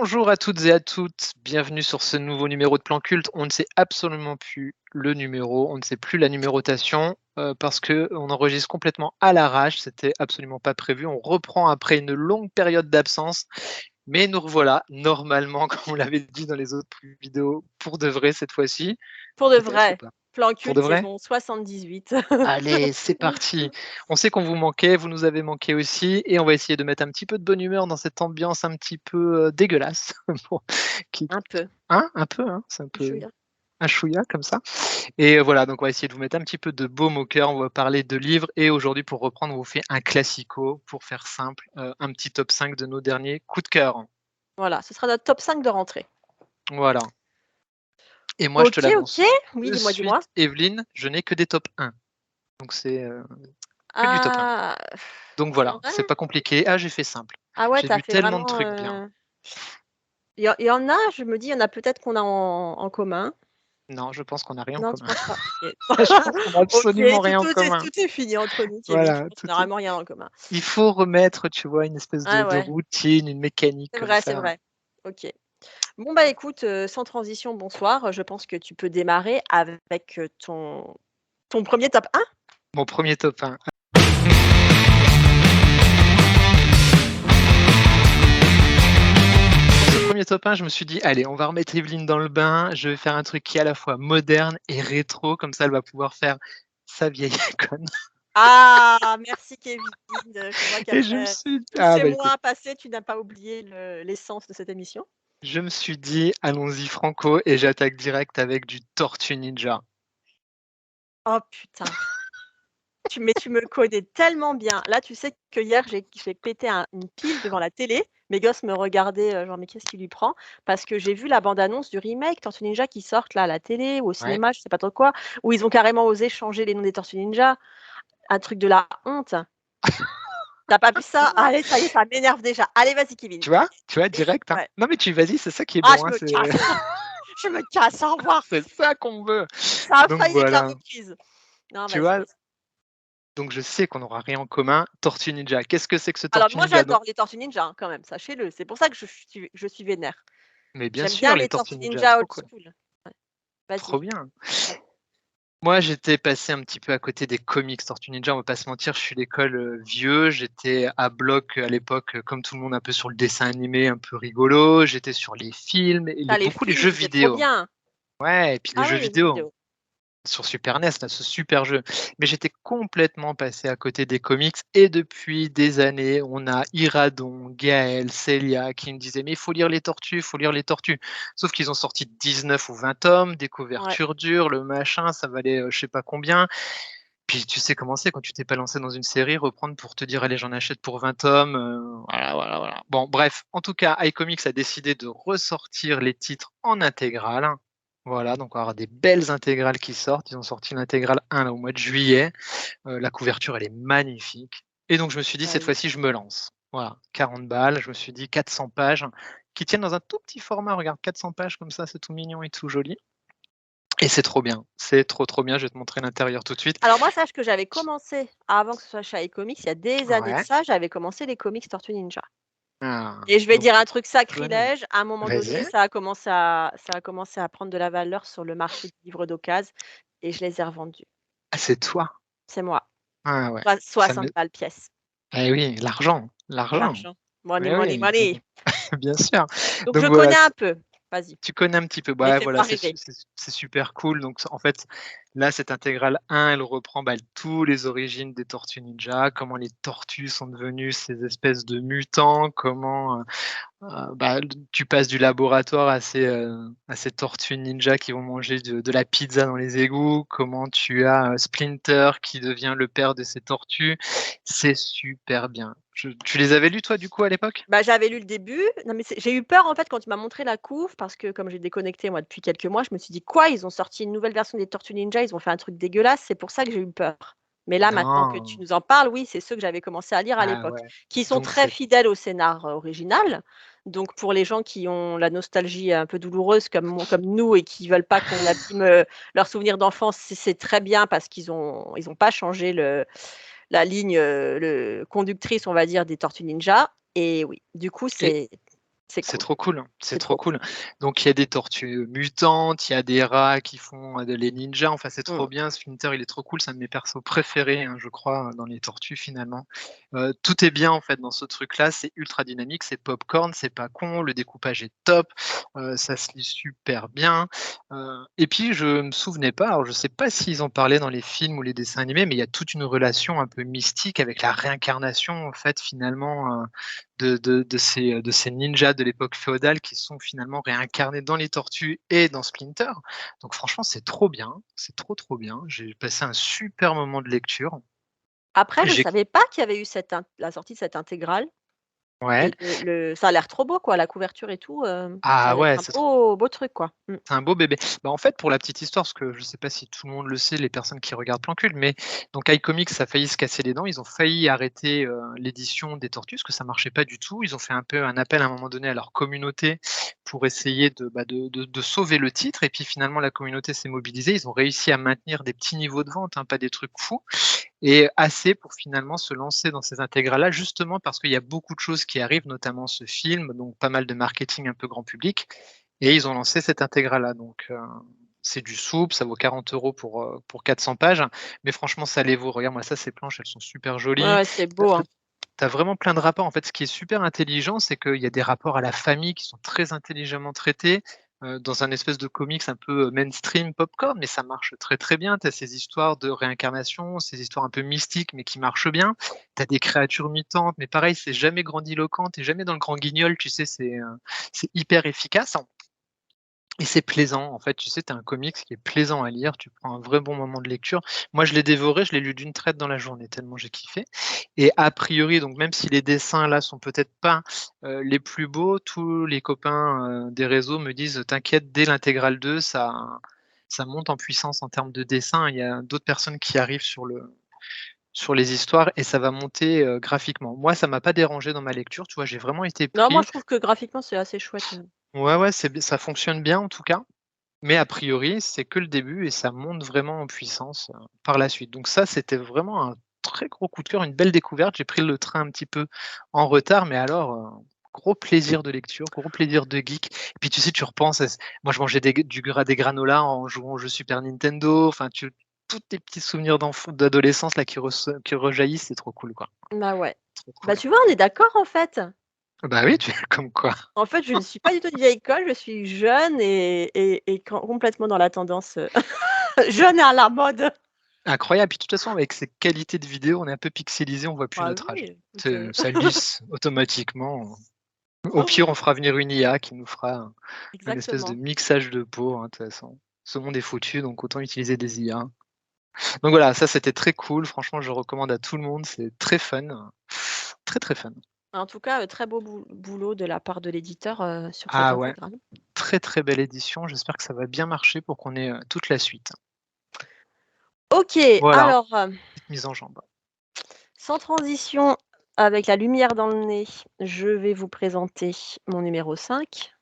Bonjour à toutes et à toutes, bienvenue sur ce nouveau numéro de Plan Culte. On ne sait absolument plus le numéro, on ne sait plus la numérotation parce que on enregistre complètement à l'arrache, c'était absolument pas prévu. On reprend après une longue période d'absence, mais nous revoilà normalement, comme on l'avait dit dans les autres vidéos, pour de vrai cette fois-ci. Pour de Tu penses ou vrai, pas? Plan Pour de Culte vrai? saison 78. Allez, c'est parti. On sait qu'on vous manquait, vous nous avez manqué aussi, et on va essayer de mettre un petit peu de bonne humeur dans cette ambiance un petit peu dégueulasse. Bon, qui, Un peu. hein, un peu, hein, c'est un Un peu chouïa. un chouïa comme ça. Et voilà, donc on va essayer de vous mettre un petit peu de baume au cœur. On va parler de livres, et aujourd'hui, pour reprendre, on vous fait un classico, pour faire simple, un petit top 5 de nos derniers coups de cœur. Voilà, ce sera notre top 5 de rentrée. Voilà. Et moi, je te OK, OK. l'annonce Oui, de dis-moi, suite, dis-moi. Evelyne, je n'ai que des top 1. Donc c'est que du top 1. Ah, Donc c'est voilà, vrai? c'est pas compliqué. Ah, j'ai fait simple. Ah ouais, J'ai tu as vu fait tellement de vraiment, trucs bien. il y en a, je me dis, il y en a peut-être qu'on a en commun. Non, je pense qu'on n'a rien en Non, tu commun. penses pas? OK. Je pense qu'on a OK, absolument tout rien en tout est commun. tout est fini entre nous, Kevin. Je Voilà, pense qu'on tout a est vraiment rien en commun. il faut remettre, tu vois, une espèce Ah de ouais, routine, une mécanique c'est comme vrai, c'est ça. vrai. OK. Bon, bah, écoute, sans transition, bonsoir. Je pense que tu peux démarrer avec, ton premier top 1. Mon premier top 1. Pour ce premier top 1, je me suis dit: «Allez, on va remettre Evelyne dans le bain, je vais faire un truc qui est à la fois moderne et rétro, comme ça elle va pouvoir faire sa vieille icône». Ah! Merci Kevin, je vois Et je me qu'après suis tous ah ces bah écoute, mois passés, tu n'as pas oublié l'essence de cette émission. je me suis dit: «Allons-y franco», et j'attaque direct avec du Tortue Ninja. Oh putain, tu me connais tellement bien. Là, tu sais que hier, j'ai pété une pile devant la télé. Mes gosses me regardaient, genre: «Mais qu'est-ce qui lui prend?» Parce que j'ai vu la bande annonce du remake Tortue Ninja qui sortent là à la télé ou au Ouais. cinéma, je sais pas trop quoi, où ils ont carrément osé changer les noms des Tortues Ninja. Un truc de la honte. Tu as pas vu ça? Allez, ça y est, ça m'énerve déjà. Allez, vas-y Kevin. Tu vois? Tu vois Et direct, hein? ouais. Non mais tu vas-y, c'est ça qui est Ah, bon, je hein, me c'est casse! Je me casse, au revoir. c'est ça qu'on veut. Ça a Donc failli être la voilà, reprise. Non, tu vas-y, vois? vas-y. Donc je sais qu'on n'aura rien en commun. Tortue Ninja, qu'est-ce que c'est que ce Alors Tortue moi, Ninja? Donc j'adore les Tortues Ninja, hein, quand même, sachez-le. C'est pour ça que je suis vénère. mais bien J'aime bien sûr, les les Tortues Tortues Ninja, Ninja trop old cool, school. Ouais, vas-y. trop bien. Moi, j'étais passé un petit peu à côté des comics Tortue Ninja, on va pas se mentir, je suis l'école, vieux. J'étais à bloc, à l'époque, comme tout le monde, un peu sur le dessin animé un peu rigolo. J'étais sur les films et Ah, les beaucoup les films, jeux c'était trop vidéo. bien. Ouais, et puis les Ah jeux oui, les jeux vidéo. vidéo. Sur Super NES, là, ce super jeu. Mais j'étais complètement passé à côté des comics, et depuis des années, on a Iradon, Gaël, Célia qui me disaient: «Mais il faut lire les Tortues, il faut lire les Tortues». Sauf qu'ils ont sorti 19 ou 20 tomes, des Ouais. couvertures dures, le machin, ça valait, je sais pas combien. Puis tu sais comment c'est quand tu t'es pas lancé dans une série, reprendre pour te dire: «Allez, j'en achète pour 20 tomes», voilà, voilà, voilà. Bon bref, en tout cas, iComics a décidé de ressortir les titres en intégrale. Voilà, donc on va avoir des belles intégrales qui sortent. Ils ont sorti l'intégrale 1 là au mois de juillet. La couverture, elle est magnifique, et donc je me suis dit: Bah «Cette oui. fois-ci, je me lance». Voilà, 40 balles, je me suis dit 400 pages qui tiennent dans un tout petit format. Regarde, 400 pages comme ça, c'est tout mignon et tout joli, et c'est trop bien. C'est trop, trop bien. Je vais te montrer l'intérieur tout de suite. Alors moi, sache que j'avais commencé, avant que ce soit chez iComics, il y a des années de Ouais. ça, j'avais commencé les comics Tortues Ninja. Ah, Et je vais donc dire un truc bonne année. sacrilège, à un moment donné, Vas-y. ça a commencé à prendre de la valeur sur le marché du livre d'occasion et je les ai revendus. Ah, c'est toi? C'est moi. Ah ouais, ça 60 me balles pièce. eh oui, l'argent, l'argent. L'argent. Money, Eh money, oui, money. bien sûr. Donc je Donc voilà, connais un peu. Vas-y, tu connais un petit peu. mais Bah, voilà, fais-moi rêver. c'est super cool. Donc en fait, là, cette intégrale 1, elle reprend, bah, tous les origines des Tortues Ninja, comment les tortues sont devenues ces espèces de mutants, comment, bah, tu passes du laboratoire à ces tortues ninja qui vont manger de la pizza dans les égouts, comment tu as, Splinter qui devient le père de ces tortues. C'est super bien. Tu les avais lus toi, du coup, à l'époque? Bah, j'avais lu le début. Non, mais j'ai eu peur, en fait, quand tu m'as montré la couve parce que comme j'ai déconnecté, moi, depuis quelques mois, je me suis dit: «Quoi? Ils ont sorti une nouvelle version des Tortues Ninja, ils ont fait un truc dégueulasse?» C'est pour ça que j'ai eu peur. Mais là, maintenant que tu Non. nous en parles, oui, c'est ceux que j'avais commencé à lire à Ah l'époque, ouais. qui sont Donc très c'est fidèles au scénar, original. Donc pour les gens qui ont la nostalgie un peu douloureuse comme nous et qui veulent pas qu'on abîme, leurs souvenirs d'enfance, c'est très bien parce qu'ils ont pas changé la ligne, le conductrice, on va dire, des Tortues Ninja et oui, du coup, et c'est C'est C'est cool, trop cool, c'est c'est trop trop cool. cool. Donc il y a des tortues mutantes, il y a des rats qui font, les ninjas, enfin c'est trop Mmh. bien. Splinter, il est trop cool, c'est un de mes persos préférés, hein, je crois, dans les tortues finalement. Tout est bien en fait dans ce truc-là, c'est ultra dynamique, c'est popcorn, c'est pas con, le découpage est top, ça se lit super bien. Et puis je me souvenais pas, alors je sais pas s'ils en parlaient dans les films ou les dessins animés, mais il y a toute une relation un peu mystique avec la réincarnation en fait finalement, de ces ninjas de l'époque féodale qui sont finalement réincarnés dans les tortues et dans Splinter. Donc franchement, c'est trop bien, c'est trop, trop bien. J'ai passé un super moment de lecture. Après, je J'ai savais pas qu'il y avait eu la sortie de cette intégrale Ouais. et le ça a l'air trop beau quoi, la couverture et tout, ça a Ah l'air ouais, un beau truc quoi. Mmh. c'est un beau bébé. Bah, en fait, pour la petite histoire, parce que je ne sais pas si tout le monde le sait, les personnes qui regardent Plan Cul, mais donc iComics a failli se casser les dents. Ils ont failli arrêter, l'édition des Tortues, parce que ça marchait pas du tout. Ils ont fait un peu un appel à un moment donné à leur communauté pour essayer de sauver le titre et puis finalement la communauté s'est mobilisée. Ils ont réussi à maintenir des petits niveaux de vente, hein, pas des trucs fous et assez pour finalement se lancer dans ces intégrales-là, justement parce qu'il y a beaucoup de choses qui arrivent, notamment ce film, donc pas mal de marketing un peu grand public et ils ont lancé cette intégrale-là, donc c'est du souple, ça vaut 40 € pour 400 pages, mais franchement ça les vaut. Regarde-moi ça, ces planches, elles sont super Ouais, jolies. ouais, c'est Tu beau, hein. as vraiment plein de rapports. En fait, ce qui est super intelligent, c'est qu'il y a des rapports à la famille qui sont très intelligemment traités, dans un espèce de comics un peu, mainstream popcorn, mais ça marche très, très bien. Tu as ces histoires de réincarnation, ces histoires un peu mystiques, mais qui marchent bien. Tu as des créatures mutantes, mais pareil, c'est jamais grandiloquent, tu es jamais dans le grand guignol, tu sais? C'est hyper efficace. Et c'est plaisant, en fait, tu sais, tu as un comics qui est plaisant à lire, tu prends un vrai bon moment de lecture. Moi, je l'ai dévoré, je l'ai lu d'une traite dans la journée tellement j'ai kiffé et a priori, donc même si les dessins là sont peut-être pas, les plus beaux, tous les copains, des réseaux me disent: «T'inquiète, dès l'intégrale 2, ça monte en puissance en termes de dessin». Il y a d'autres personnes qui arrivent sur les histoires et ça va monter, graphiquement. Moi, ça m'a pas dérangé dans ma lecture, tu vois? J'ai vraiment été Non, moi pris. je trouve que graphiquement c'est assez chouette, Ouais, ouais, ça fonctionne bien en tout cas. Mais a priori, c'est que le début et ça monte vraiment en puissance, par la suite. Donc ça, c'était vraiment un très gros coup de cœur, une belle découverte. J'ai pris le train un petit peu en retard, mais alors, gros plaisir de lecture, gros plaisir de geek. Et puis tu sais, tu repenses à moi je mangeais des granolas en jouant aux jeux Super Nintendo, enfin tous tes petits souvenirs d'adolescence là qui rejaillissent, c'est trop cool, quoi. Bah ouais. Trop Bah cool. tu vois, on est d'accord en fait. Bah oui, tu comme quoi. En fait, je ne suis pas du tout de vieille école, je suis jeune et complètement dans la tendance, jeune et à la mode. Incroyable, puis de toute façon avec ces qualités de vidéo, on est un peu pixelisé, on voit plus Ah notre âge. oui, écoute, Ça lisse automatiquement. Au pire, on fera venir une IA qui nous fera un espèce de exactement. mixage de peau, hein, de toute façon. Ce monde est foutu, donc autant utiliser des IA. Donc voilà, ça c'était très cool, franchement je recommande à tout le monde, c'est très fun, très, très fun. En tout cas, très beau boulot de la part de l'éditeur, sur cette Ah ouais, intégrale. très, très belle édition, j'espère que ça va bien marcher pour qu'on ait, toute la suite. OK, Voilà, alors, petite mise en jambe. sans transition, avec la lumière dans le nez, je vais vous présenter mon numéro 5.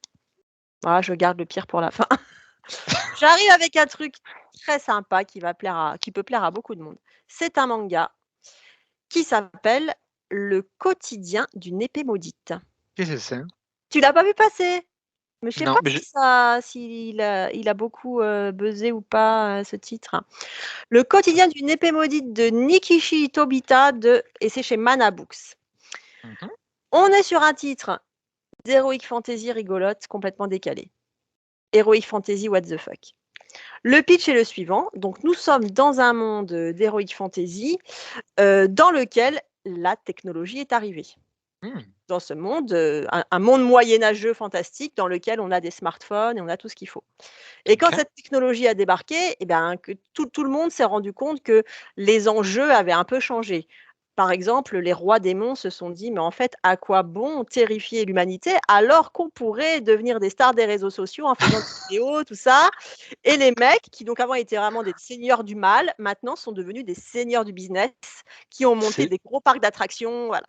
Voilà, je garde le pire pour la fin. J'arrive avec un truc très sympa qui peut plaire à beaucoup de monde. C'est un manga qui s'appelle «Le quotidien d'une épée maudite». Qu'est-ce que c'est? Tu l'as pas vu passer? Mais je sais Non, pas mais s'il a beaucoup, buzzé ou pas, ce titre. «Le quotidien d'une épée maudite» de Nikishi Tobita et c'est chez Mana Books. Mmh. On est sur un titre d'heroic fantasy rigolote, complètement décalé. Heroic fantasy what the fuck. Le pitch est le suivant, donc nous sommes dans un monde, d'heroic fantasy, dans lequel la technologie est arrivée. Mmh. Dans ce monde, un monde moyenâgeux fantastique dans lequel on a des smartphones et on a tout ce qu'il faut. Et quand OK. cette technologie a débarqué et ben, que tout le monde s'est rendu compte que les enjeux avaient un peu changé. Par exemple, les rois démons se sont dit: «Mais en fait, à quoi bon terrifier l'humanité alors qu'on pourrait devenir des stars des réseaux sociaux en faisant des vidéos, tout ça?» Et les mecs qui donc avant étaient vraiment des seigneurs du mal, maintenant sont devenus des seigneurs du business, qui ont monté C'est des gros parcs d'attractions, voilà.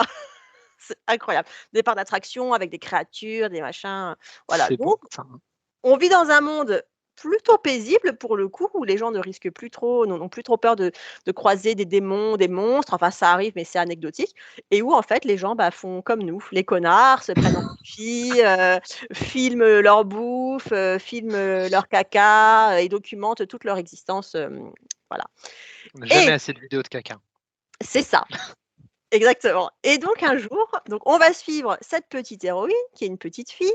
C'est incroyable. Des parcs d'attractions avec des créatures, des machins, voilà. c'est beau Donc ça, hein. on vit dans un monde plutôt paisible pour le coup, où les gens ne risquent plus trop, n'ont plus trop peur de croiser des démons, des monstres, enfin ça arrive mais c'est anecdotique et où en fait les gens, bah, font comme nous, les connards, se prennent en selfie, filment leur bouffe, filment leur caca, et documentent toute leur existence, voilà On n'a jamais et assez de vidéos de caca. c'est ça, exactement et donc un jour, donc on va suivre cette petite héroïne qui est une petite fille,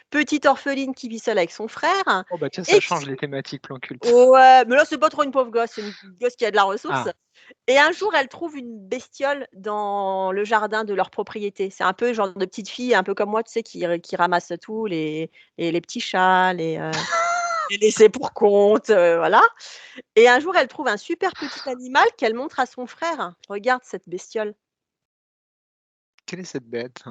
petite orpheline qui vit seule avec son frère Oh bah tiens, ça et change qui les thématiques plan culte. ouais, mais là, c'est pas trop une pauvre gosse, c'est une gosse qui a de la ressource Ah, et un jour, elle trouve une bestiole dans le jardin de leur propriété. C'est un peu genre de petite fille, un peu comme moi, tu sais, qui ramasse tout, les petits chats, les laissés pour compte, voilà et un jour, elle trouve un super petit animal qu'elle montre à son frère. «Regarde cette bestiole». quelle est cette bête?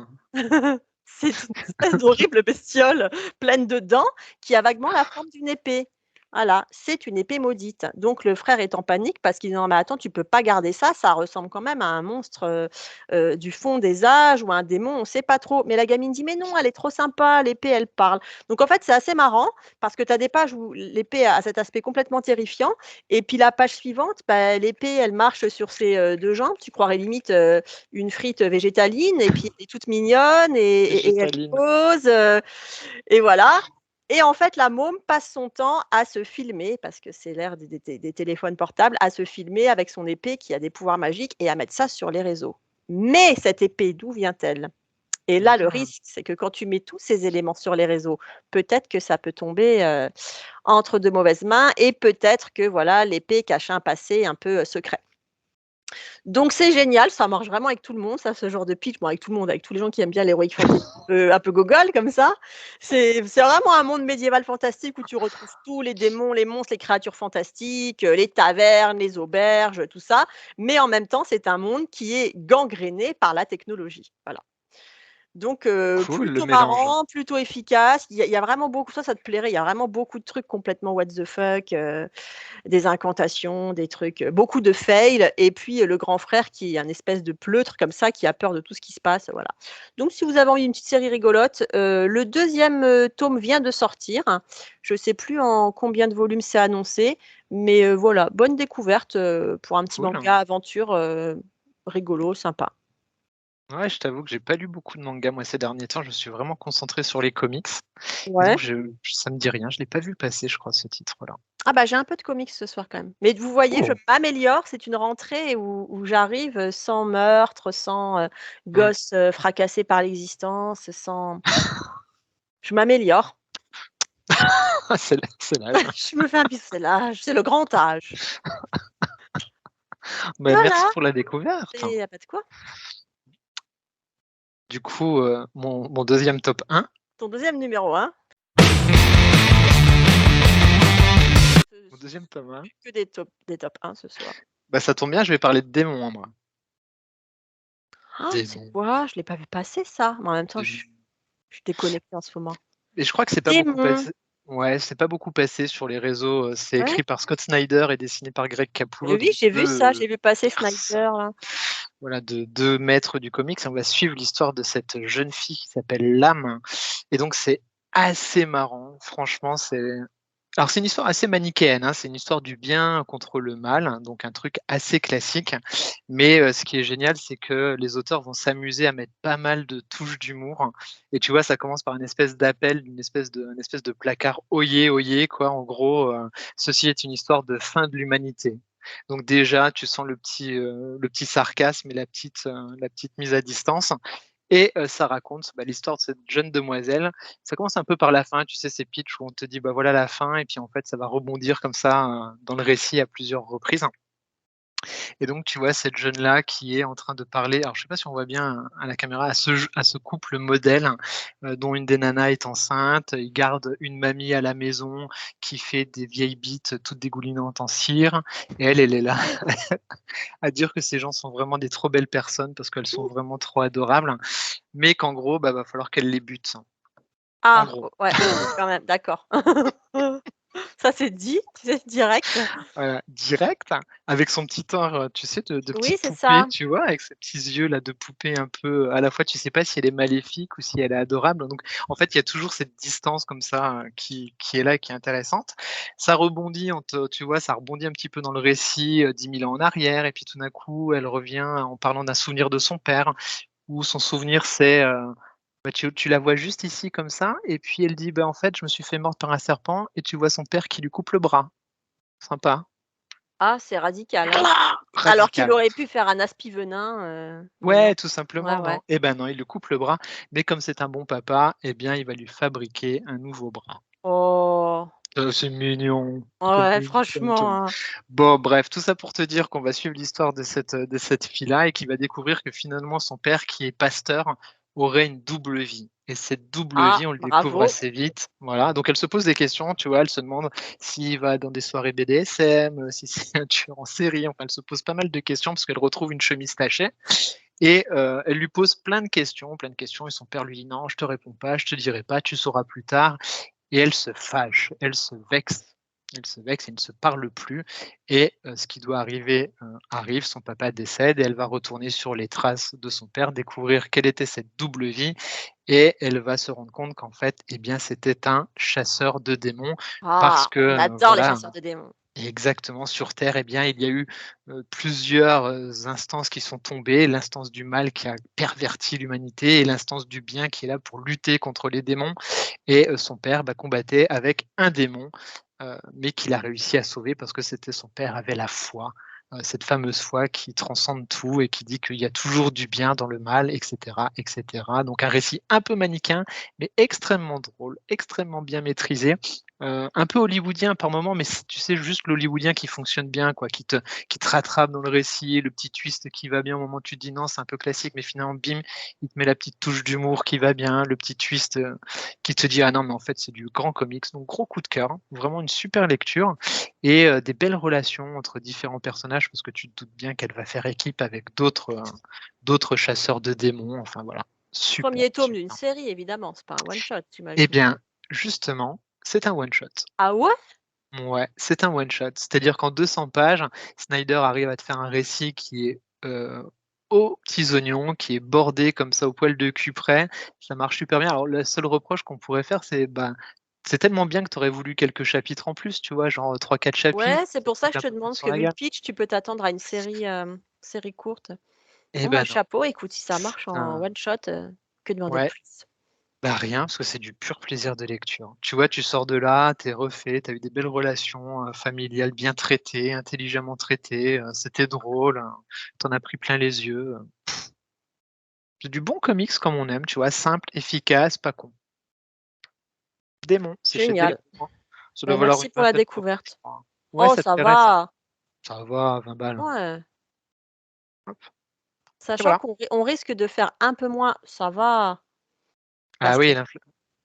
C'est une espèce d'horrible bestiole pleine de dents qui a vaguement la forme d'une épée. Voilà, c'est une épée maudite. Donc le frère est en panique parce qu'il dit: «Non mais attends, tu peux pas garder ça, ça ressemble quand même à un monstre, du fond des âges ou un démon, on sait pas trop». Mais la gamine dit: «Mais non, elle est trop sympa, l'épée elle parle». Donc en fait, c'est assez marrant parce que tu as des pages où l'épée a cet aspect complètement terrifiant et puis la page suivante, bah, l'épée elle marche sur ses, 2 jambes, tu croirais limite, une frite végétaline et puis elle est toute mignonne et elle Végétaline. pose, et voilà et en fait, la môme passe son temps à se filmer, parce que c'est l'ère des téléphones portables, à se filmer avec son épée qui a des pouvoirs magiques et à mettre ça sur les réseaux. Mais cette épée, d'où vient-elle? Et là, le Mmh. risque, c'est que quand tu mets tous ces éléments sur les réseaux, peut-être que ça peut tomber, entre de mauvaises mains et peut-être que voilà, l'épée cache un passé un peu, secret. Donc c'est génial, ça marche vraiment avec tout le monde, ça, ce genre de pitch. Bon, avec tout le monde, avec tous les gens qui aiment bien l'heroic fantasy un peu gogol comme ça. C'est vraiment un monde médiéval fantastique où tu retrouves tous les démons, les monstres, les créatures fantastiques, les tavernes, les auberges, tout ça. Mais en même temps, c'est un monde qui est gangréné par la technologie. Voilà. Donc Cool le plutôt mélange. marrant, plutôt efficace. Il y a vraiment beaucoup ça te plairait, il y a vraiment beaucoup de trucs complètement what the fuck, des incantations, des trucs, beaucoup de fails et puis, le grand frère qui est un espèce de pleutre comme ça, qui a peur de tout ce qui se passe, voilà. Donc si vous avez envie d'une petite série rigolote, le deuxième e tome vient de sortir. Je ne sais plus en combien de volumes c'est annoncé, mais voilà, bonne découverte, pour un petit Cool. manga aventure, rigolo, sympa. Ouais, je t'avoue que j'ai pas lu beaucoup de mangas moi ces derniers temps, je me suis vraiment concentré sur les comics et Ouais. donc ça me dit rien, je l'ai pas vu passer je crois ce titre-là. Ah bah, j'ai un peu de comics ce soir quand même. Mais vous voyez, je Oh! m'améliore, c'est une rentrée où j'arrive, sans meurtre, sans, Mmh. gosse, fracassé par l'existence, sans je m'améliore. C'est l'âge. Je me fais un bisou, c'est l'âge, c'est le grand âge. Bah, merci Voilà, pour la découverte. et y a pas de quoi. Du coup, mon 2e top 1. Ton deuxième numéro 1. Mon 2e top 1, Que des top 1 ce soir. bah, ça tombe bien, je vais parler de démons, moi. C'est Démons, quoi? Je l'ai pas vu passer ça, mais en même temps, démons je suis déconnectée en ce moment. et je crois que c'est pas beaucoup Démon. passé ouais, c'est pas beaucoup passé sur les réseaux, c'est Ouais. écrit par Scott Snyder et dessiné par Greg Capullo, Oui, donc j'ai vu 2 ça, j'ai vu passer garçons, Snyder là. voilà, de 2 maîtres du comics et on va suivre l'histoire de cette jeune fille qui s'appelle Lame et donc c'est assez marrant. Franchement, c'est une histoire assez manichéenne, hein, c'est une histoire du bien contre le mal, hein, donc un truc assez classique. Mais, ce qui est génial, c'est que les auteurs vont s'amuser à mettre pas mal de touches d'humour et tu vois, ça commence par une espèce d'appel, une espèce de placard: «Oyez, oyez» quoi, en gros, «Ceci est une histoire de fin de l'humanité». Donc déjà, tu sens le petit sarcasme et la petite mise à distance et ça raconte, bah, l'histoire de cette jeune demoiselle. Ça commence un peu par la fin, tu sais, ces pitchs où on te dit: «Bah, voilà la fin» et puis en fait, ça va rebondir comme ça, dans le récit à plusieurs reprises et donc tu vois cette jeune-là qui est en train de parler alors je sais pas si on voit bien à la caméra, à ce couple modèle, dont une des nanas est enceinte. Ils gardent une mamie à la maison qui fait des vieilles bites toutes dégoulinantes en cire et elle est là à dire que ces gens sont vraiment des trop belles personnes parce qu'elles sont vraiment trop adorables, mais qu'en gros, bah, va falloir qu'elle les bute, en Ah, gros. ouais, OK, quand même, d'accord. Ça c'est dit, tu sais, direct. Voilà, direct, avec son petit air, tu sais, de Oui, petite c'est poupée, ça. tu vois? Avec ses petits yeux là de poupée un peu, à la fois tu sais pas si elle est maléfique ou si elle est adorable. Donc en fait, il y a toujours cette distance comme ça, qui est là et qui est intéressante. Ça rebondit tu vois, ça rebondit un petit peu dans le récit, 10 000 ans en arrière et puis tout d'un coup, elle revient en parlant d'un souvenir de son père, où son souvenir c'est, bah, tu la vois juste ici comme ça et puis elle dit: «Bah, en fait, je me suis fait mordre par un serpent» et tu vois son père qui lui coupe le bras. Sympa. Ah, c'est radical, hein. Voilà! Alors qu'il Radical. aurait pu faire un aspi venin, mais non. Ouais, tout Ouais, simplement, ouais. non. Eh ben non, il lui coupe le bras, mais comme c'est un bon papa, eh bien, il va lui fabriquer un nouveau bras. Oh! C'est mignon, comme Ouais, comme tout. franchement, hein. Bon, bref, tout ça pour te dire qu'on va suivre l'histoire de cette fille-là et qui va découvrir que finalement son père, qui est pasteur, aurait une double vie et cette double Ah, vie, on le découvre bravo. assez vite. Voilà, donc elle se pose des questions, tu vois? Elle se demande s'il va dans des soirées BDSM, si c'est un tueur en série, enfin, elle se pose pas mal de questions parce qu'elle retrouve une chemise tachée et elle lui pose plein de questions et son père lui dit: «Non, je te réponds pas, je te dirai pas, tu sauras plus tard». Et elle se fâche, elle se vexe, ils ne se parlent plus et ce qui doit arriver, arrive, son papa décède et elle va retourner sur les traces de son père, découvrir quelle était cette double vie et elle va se rendre compte qu'en fait, eh bien, c'était un chasseur de démons parce Ah, que, on adore les voilà. chasseurs de démons. Exactement, sur terre, eh bien, il y a eu, plusieurs, instances qui sont tombées. L'instance du mal qui a perverti l'humanité et l'instance du bien qui est là pour lutter contre les démons et son père, bah, combattait avec un démon, mais qu'il a réussi à sauver parce que c'était son père avait la foi, cette fameuse foi qui transcende tout et qui dit qu'il y a toujours du bien dans le mal et cetera et cetera. Donc un récit un peu manichéen, mais extrêmement drôle, extrêmement bien maîtrisé. Un peu hollywoodien par moment, mais c tu sais, juste l'hollywoodien qui fonctionne bien quoi, qui te rattrape dans le récit, le petit twist qui va bien au moment où tu te dis: «Non, c'est un peu classique», mais finalement bim, il te met la petite touche d'humour qui va bien, le petit twist, qui te dit: «Ah non, mais en fait, c'est du grand comics», donc gros coup de cœur, hein, vraiment une super lecture et des belles relations entre différents personnages parce que tu te doutes bien qu'elle va faire équipe avec d'autres chasseurs de démons, enfin voilà, super, 1er tome d'une super. série évidemment, c'est pas un one shot, Eh j'imagine? bien, justement, c'est un one shot. Ah ouais? Ouais, c'est un one shot. C'est-à-dire qu'en 200 pages, Snyder arrive à te faire un récit qui est, aux petits oignons, qui est bordé comme ça au poil de cul près. Ça marche super bien. Alors le seul reproche qu'on pourrait faire, c'est, ben, c'est tellement bien que tu aurais voulu quelques chapitres en plus, tu vois? Genre, 3-4 Ouais, chapitres, c'est ça te pour ça que mettait je un te peu plus demande, parce sur que la vu le gueule. pitch, tu peux t'attendre à une série courte. Eh Bon, bah, ben non. chapeau, écoute, si ça marche en Enfin, one shot, que demander de ouais. plus? Bah, rien, parce que c'est du pur plaisir de lecture. Tu vois, tu sors de là, tu es refait, tu as eu des belles relations, familiales bien traitées, intelligemment traitées, c'était drôle, tu en as pris plein les yeux, c'est du bon comics comme on aime, tu vois? Simple, efficace, pas con. Démon, c'est chez Génial. Delcourt. Ça doit Bah, valoir merci une pour la vingtaine d'euros, je découverte. crois. Ouais, Oh, ça te ça plairait ça? va! Ça va, 20 balles. Ouais, Hop, et sachant voilà. qu'on risque de faire un peu moins, ça va, Ah parce oui, qu'il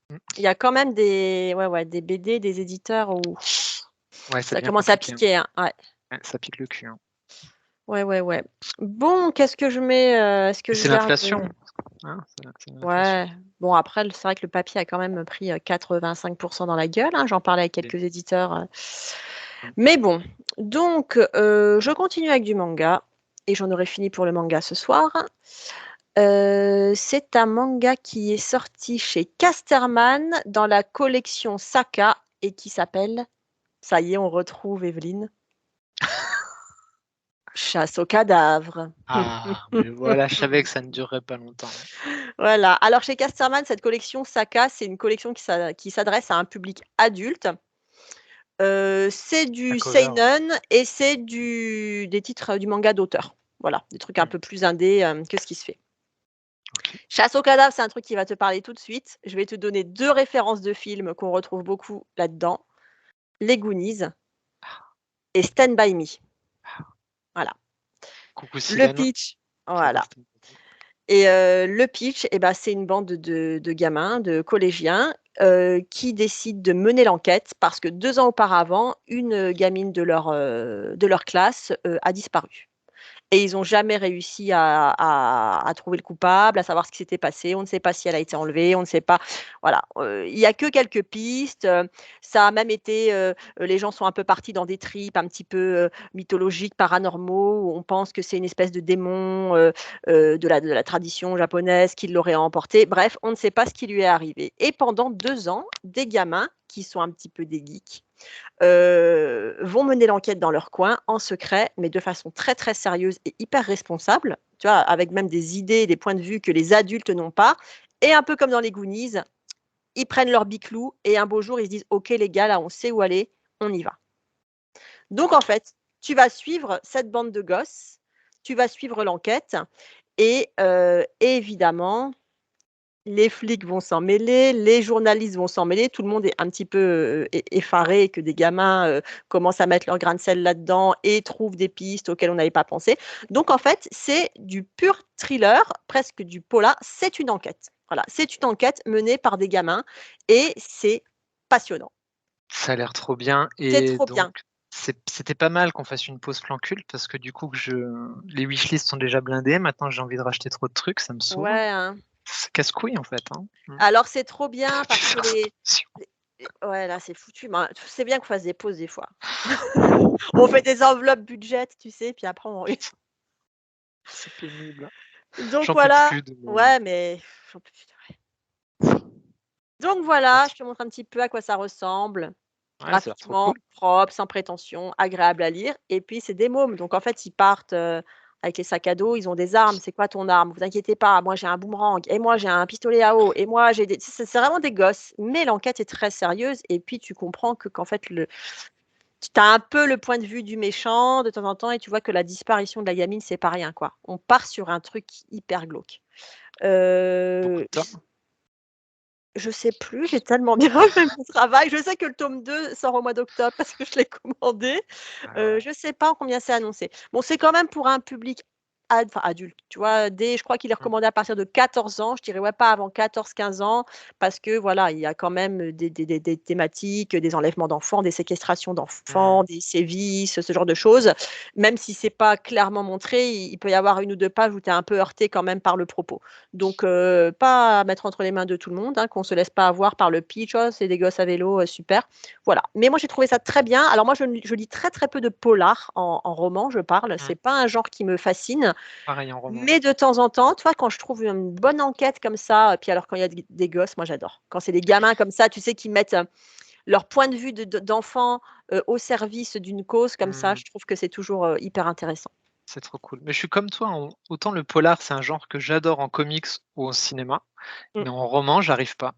mmh, y a quand même des ouais, ouais, des BD, des éditeurs où ouais, ça ça devient commence à compliqué, hein. piquer, hein. Ouais. Ouais, ça pique le cul, hein. Ouais, ouais, ouais. Bon, qu'est-ce que je mets, est-ce que Et je c'est garde, l'inflation, hein, c'est l'inflation. ouais, bon après c'est vrai que le papier a quand même pris, 85 dans la gueule, hein. J'en parlais avec Et quelques éditeurs, mmh, mais bon. Donc je continue avec du manga et j'en aurai fini pour le manga ce soir. C'est un manga qui est sorti chez Casterman dans la collection Saka et qui s'appelle, ça y est, on retrouve Evelyne, Chasse aux cadavres. ah, mais voilà, je savais que ça ne durerait pas longtemps. Voilà. Alors chez Casterman, cette collection Saka, c'est une collection qui s'adresse à un public adulte. C'est La du cover, seinen et c'est des titres, du manga d'auteur. Voilà, des trucs un mmh, peu plus indés, que ce qui se fait. OK. Chasse aux cadavres, c'est un truc qui va te parler tout de suite. Je vais te donner 2 références de films qu'on retrouve beaucoup là-dedans, Les Goonies et Stand by Me. Voilà. Coucou Le Cyrène, pitch, j'adore voilà. cette musique. Et le pitch et bah, c'est une bande de gamins, de collégiens, qui décident de mener l'enquête parce que 2 ans auparavant, une gamine de leur classe, a disparu. et ils n'ont jamais réussi à trouver le coupable, à savoir ce qui s'était passé. On ne sait pas si elle a été enlevée, on ne sait pas. Voilà, il y a que quelques pistes. Ça a même été, les gens sont un peu partis dans des tripes un petit peu, mythologiques, paranormaux, où on pense que c'est une espèce de démon, de la tradition japonaise qui l'aurait emporté. Bref, on ne sait pas ce qui lui est arrivé et pendant 2 ans, des gamins qui sont un petit peu des geeks, vont mener l'enquête dans leur coin, en secret, mais de façon très, très sérieuse et hyper responsable, tu vois? Avec même des idées, des points de vue que les adultes n'ont pas et un peu comme dans les Goonies, ils prennent leur biclou et un beau jour, ils se disent: «OK les gars, là, on sait où aller, on y va». Donc en fait, tu vas suivre cette bande de gosses, tu vas suivre l'enquête et évidemment, les flics vont s'en mêler, les journalistes vont s'en mêler, tout le monde est un petit peu, effaré que des gamins, commencent à mettre leur grain de sel là-dedans et trouvent des pistes auxquelles on n'avait pas pensé. Donc en fait, c'est du pur thriller, presque du polar, c'est une enquête. Voilà, c'est une enquête menée par des gamins et c'est passionnant. Ça a l'air trop bien C'est et trop donc bien. c'était pas mal qu'on fasse une pause plan culte parce que du coup que les wishlists sont déjà blindés. Maintenant, j'ai envie de racheter trop de trucs, ça me saoule. Ouais, hein. C'est casse-couille, en fait, hein. Alors c'est trop bien Puis parce que faire attention. ouais, là, c'est foutu, ben, c'est bien qu'on fasse des pauses des fois. On fait des enveloppes budget, tu sais, puis après on C'est pénible. donc J'en peux voilà. plus de Ouais, mais j'en peux plus, ouais. Donc voilà, je te montre un petit peu à quoi ça ressemble, ouais, ça a l'air trop graphiquement, cool. propre, sans prétention, agréable à lire et puis c'est des mômes, donc en fait, ils partent, avec les sacs à dos, ils ont des armes. C'est quoi ton arme? Vous inquiétez pas, moi j'ai un boomerang et moi j'ai un pistolet à eau et moi j'ai des c'est vraiment des gosses, mais l'enquête est très sérieuse et puis tu comprends qu'en fait tu as un peu le point de vue du méchant de temps en temps et tu vois que la disparition de la gamine, c'est pas rien, quoi. On part sur un truc hyper glauque. Beaucoup de J tomes? je sais plus, j'ai tellement bien fait mon travail. Je sais que le tome 2 sort au mois d'octobre parce que je l'ai commandé. Ah ouais. Je sais pas en combien c'est annoncé. Bon, c'est quand même pour un public enfin adulte, tu vois? Je crois qu'il est Mmh. recommandé à partir de 14 ans. Je dirais, ouais, pas avant 14, 15 ans parce que voilà, il y a quand même, des thématiques, des enlèvements d'enfants, des séquestrations Mmh. d'enfants, des sévices, ce genre de choses. Même si c'est pas clairement montré, il peut y avoir une ou 2 pages où tu es un peu heurté quand même par le propos. Donc pas à mettre entre les mains de tout le monde, hein, qu'on se laisse pas avoir par le pitch: «Oh, c'est des gosses à vélo, super». Voilà. Mais moi, j'ai trouvé ça très bien. Alors moi, je lis très, très peu de polar en roman, je parle. Mmh. C'est pas un genre qui me fascine, Pareil en roman. mais de temps en temps, tu vois, quand je trouve une bonne enquête comme ça, puis alors quand il y a des gosses, moi j'adore. Quand c'est des gamins comme ça, tu sais, qui mettent, leur point de vue d'enfant, au service d'une cause comme ça, Mmh. je trouve que c'est toujours, hyper intéressant. C'est trop cool. Mais je suis comme toi, autant le polar, c'est un genre que j'adore en comics ou au cinéma, Mmh. mais en roman, j'arrive pas.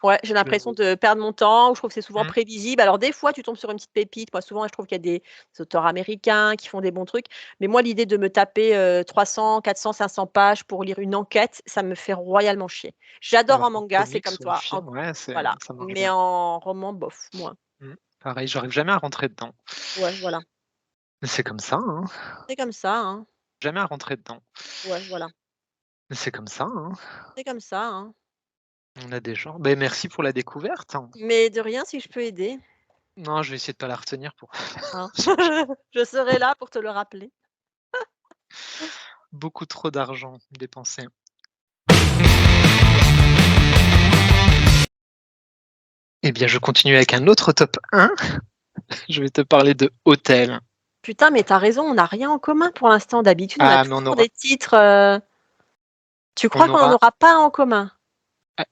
Ouais, j'ai Je l'impression de perdre mon temps, ou je trouve que c'est souvent mmh, prévisible. Alors des fois, tu tombes sur une petite pépite. Moi, souvent, je trouve qu'il y a des auteurs américains qui font des bons trucs. Mais moi, l'idée de me taper, 300, 400, 500 pages pour lire une enquête, ça me fait royalement chier. J'adore en alors qu'en manga, c'est comics comme ou en toi. film, ouais, Voilà, ça marche mais bien. en roman, bof, moins. Pareil, j'arrive jamais à rentrer dedans. Ouais, voilà. Mais c'est comme ça, hein, C'est comme ça, hein. jamais à rentrer dedans. Ouais, voilà. Mais c'est comme ça, hein. C'est comme ça, hein. On a des genres. Beh, merci pour la découverte, hein. Mais de rien, si je peux aider, Non, je vais essayer de pas la retenir pour hein. Je serai là pour te le rappeler. beaucoup trop d'argent dépensé. Eh bien, je continue avec un autre top 1. Je vais te parler de Hôtel. Putain, mais tu as raison, on n'a rien en commun pour l'instant. D'habitude, on a Ah, mais toujours des titres. Tu crois on qu'on n'en aura aura pas en commun?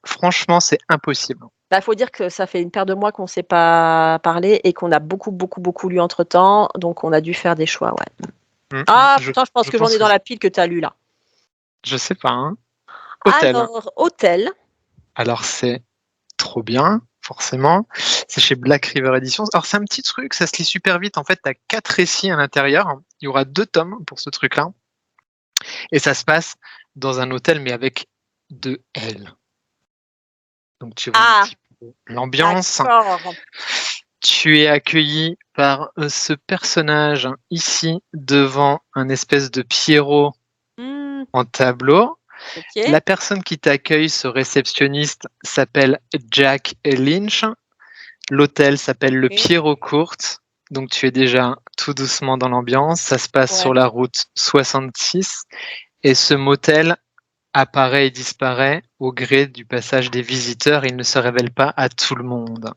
franchement, c'est impossible. Bah, faut dire que ça fait une paire de mois qu'on ne s'est pas parlé et qu'on a beaucoup, beaucoup, beaucoup lu entre-temps, donc on a dû faire des choix, ouais. Ah Je putain, je pense je que j'en pense ai que dans la pile que tu as lu là. je sais pas, hein. Hôtel. Alors, Hôtel. Alors c'est trop bien, forcément. C'est chez Black River Editions. Alors c'est un petit truc, ça se lit super vite. En fait, tu as 4 récits à l'intérieur. Il y aura 2 tomes pour ce truc-là et ça se passe dans un hôtel, mais avec 2 L. Donc tu vois un Ah, petit peu l'ambiance. d'accord. Tu es accueilli par, ce personnage ici devant un espèce de Pierrot Mmh, en tableau. OK. La personne qui t'accueille, ce réceptionniste, s'appelle Jack Lynch. L'hôtel s'appelle le OK. Pierrot Court. Donc tu es déjà tout doucement dans l'ambiance. Ça se passe Ouais. sur la route 66 et ce motel apparaît et disparaît au gré du passage des visiteurs. Il ne se révèle pas à tout le monde.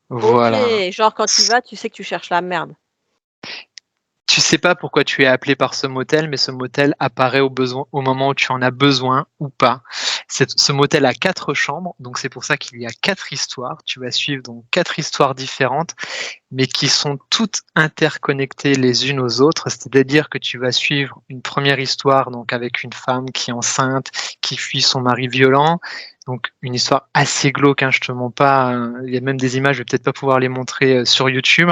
OK, Voilà. genre quand tu y vas, tu sais que tu cherches la merde. Tu sais pas pourquoi tu es appelé par ce motel, mais ce motel apparaît au moment où tu en as besoin ou pas. Ce motel a 4 chambres, donc c'est pour ça qu'il y a 4 histoires. Tu vas suivre donc 4 histoires différentes, mais qui sont toutes interconnectées les unes aux autres. C'est-à-dire que tu vas suivre une première histoire donc avec une femme qui est enceinte, qui fuit son mari violent. Donc une histoire assez glauque, hein, je te mens pas. Il y a même des images, je vais peut-être pas pouvoir les montrer sur YouTube.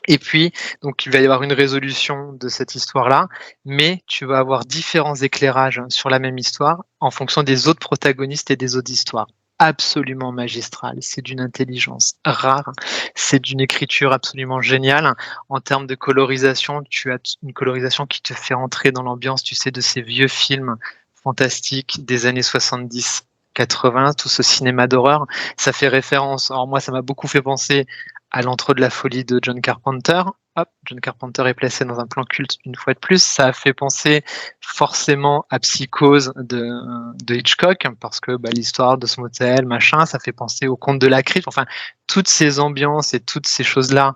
Et puis, donc, il va y avoir une résolution de cette histoire-là, mais tu vas avoir différents éclairages sur la même histoire en fonction des autres protagonistes et des autres histoires. Absolument magistral, c'est d'une intelligence rare, c'est d'une écriture absolument géniale. En termes de colorisation, tu as une colorisation qui te fait entrer dans l'ambiance, tu sais, de ces vieux films fantastiques des années 70. 80, tout ce cinéma d'horreur, ça fait référence. Alors moi, ça m'a beaucoup fait penser à l'entre de la folie de John Carpenter. Hop, John Carpenter est placé dans un plan culte une fois de plus. Ça a fait penser forcément à Psychose de Hitchcock, parce que l'histoire de ce motel, machin, ça fait penser au conte de la crypte. Enfin, toutes ces ambiances et toutes ces choses-là,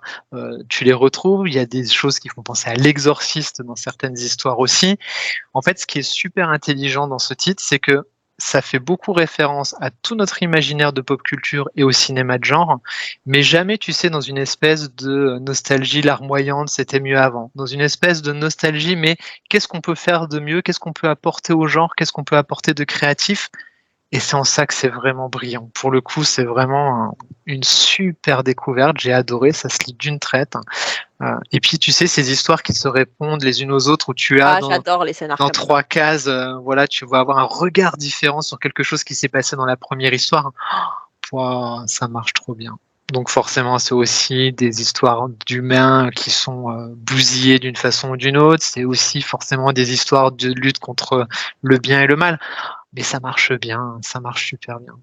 tu les retrouves. Il y a des choses qui font penser à l'exorciste dans certaines histoires aussi. En fait, ce qui est super intelligent dans ce titre, c'est que ça fait beaucoup référence à tout notre imaginaire de pop culture et au cinéma de genre, mais jamais, tu sais, dans une espèce de nostalgie larmoyante, c'était mieux avant. Dans une espèce de nostalgie, mais qu'est-ce qu'on peut faire de mieux? Qu'est-ce qu'on peut apporter au genre? Qu'est-ce qu'on peut apporter de créatif? Et c'est en ça que c'est vraiment brillant. Pour le coup, c'est vraiment une super découverte. J'ai adoré, ça se lit d'une traite. Et puis, tu sais, ces histoires qui se répondent les unes aux autres, où tu as Ah, j'adore les scénars dans comme ça. 3 cases, voilà, tu vas avoir un regard différent sur quelque chose qui s'est passé dans la première histoire. Pouah, ça marche trop bien. Donc forcément, c'est aussi des histoires d'humains qui sont bousillés d'une façon ou d'une autre. C'est aussi forcément des histoires de lutte contre le bien et le mal. Mais ça marche bien, ça marche super bien.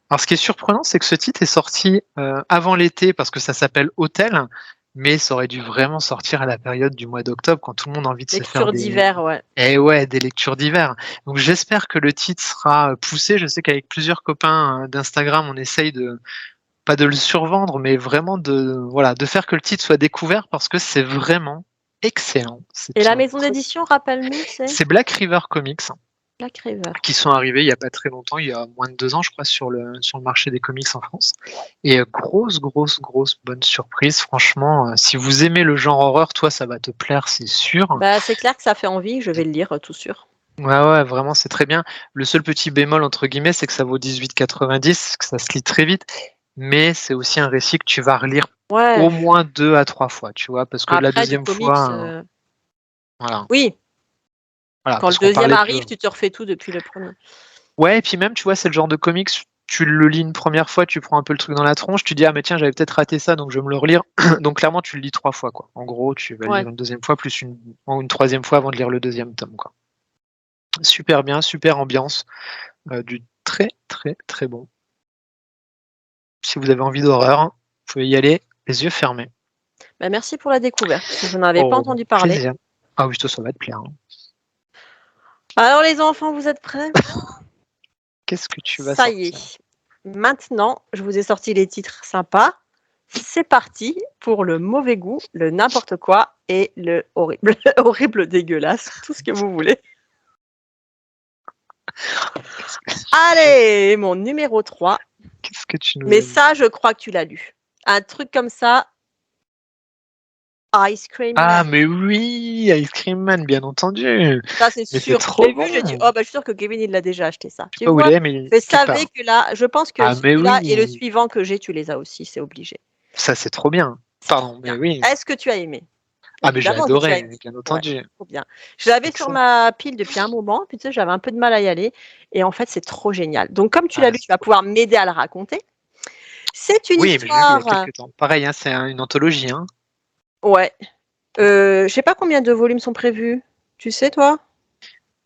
Alors ce qui est surprenant, c'est que ce titre est sorti avant l'été parce que ça s'appelle Hôtel, mais ça aurait dû vraiment sortir à la période du mois d'octobre quand tout le monde a envie de se faire Lecture d'hiver, ouais. des lectures d'hiver. Donc j'espère que le titre sera poussé. Je sais qu'avec plusieurs copains d'Instagram, on essaye de pas de le survendre, mais vraiment de faire que le titre soit découvert parce que c'est vraiment excellent. Et la maison d'édition, rappelle-nous, C'est Black River Comics. Black River. Qui sont arrivés il n'y a pas très longtemps, il y a moins de 2 ans, je crois, sur le marché des comics en France. Et grosse bonne surprise. Franchement, si vous aimez le genre horreur, toi, ça va te plaire, c'est sûr. C'est clair que ça fait envie, je vais le lire, tout sûr. Ouais, vraiment, c'est très bien. Le seul petit bémol, entre guillemets, c'est que ça vaut 18,90, que ça se lit très vite. Mais c'est aussi un récit que tu vas relire au moins 2 à 3 fois, tu vois, parce que la deuxième fois, voilà. Oui. Voilà, quand le deuxième arrive, tu te refais tout depuis le premier. Ouais, et puis même, tu vois, c'est le genre de comics, tu le lis une première fois, tu prends un peu le truc dans la tronche, tu dis, ah mais tiens, j'avais peut-être raté ça, donc je vais me le relire. Donc clairement, tu le lis 3 fois, quoi. En gros, tu vas le lire une deuxième fois, plus une troisième fois avant de lire le deuxième tome, quoi. Super bien, super ambiance, du très bon. Si vous avez envie d'horreur, vous pouvez y aller les yeux fermés. Merci pour la découverte, parce que je n'en avais pas entendu parler. Plaisir. Ah oui, ça va te plaire. Alors les enfants, vous êtes prêts? Qu'est-ce que tu vas sortir? Ça y est. Maintenant, je vous ai sorti les titres sympas. C'est parti pour le mauvais goût, le n'importe quoi et le horrible, horrible dégueulasse, tout ce que vous voulez. Allez, mon numéro 3. Qu'est-ce que tu nous Mais ça, je crois que tu l'as lu. Un truc comme ça. Ice Cream Man. Ah, mais oui, Ice Cream Man, bien entendu. Ça, c'est Mais sûr. c'est trop bon. Vu, j'ai dit, oh, je suis sûre que Kevin, il l'a déjà acheté ça. Je sais pas où il est, mais je savais que là, je pense que celui-là oui. et le suivant que j'ai, tu les as aussi, c'est obligé. Ça, c'est trop bien. Pardon, mais oui. Est-ce que tu as aimé? Ah, mais j'ai adoré, bien entendu. Ouais, trop bien. Je l'avais sur ma pile depuis un moment, puis tu sais, j'avais un peu de mal à y aller. Et en fait, c'est trop génial. Donc, comme tu l'as lu, tu vas pouvoir m'aider à le raconter. C'est une histoire. Mais je l'ai lu il y a quelques temps. Pareil, c'est une anthologie. Ouais. Je sais pas combien de volumes sont prévus. Tu sais, toi?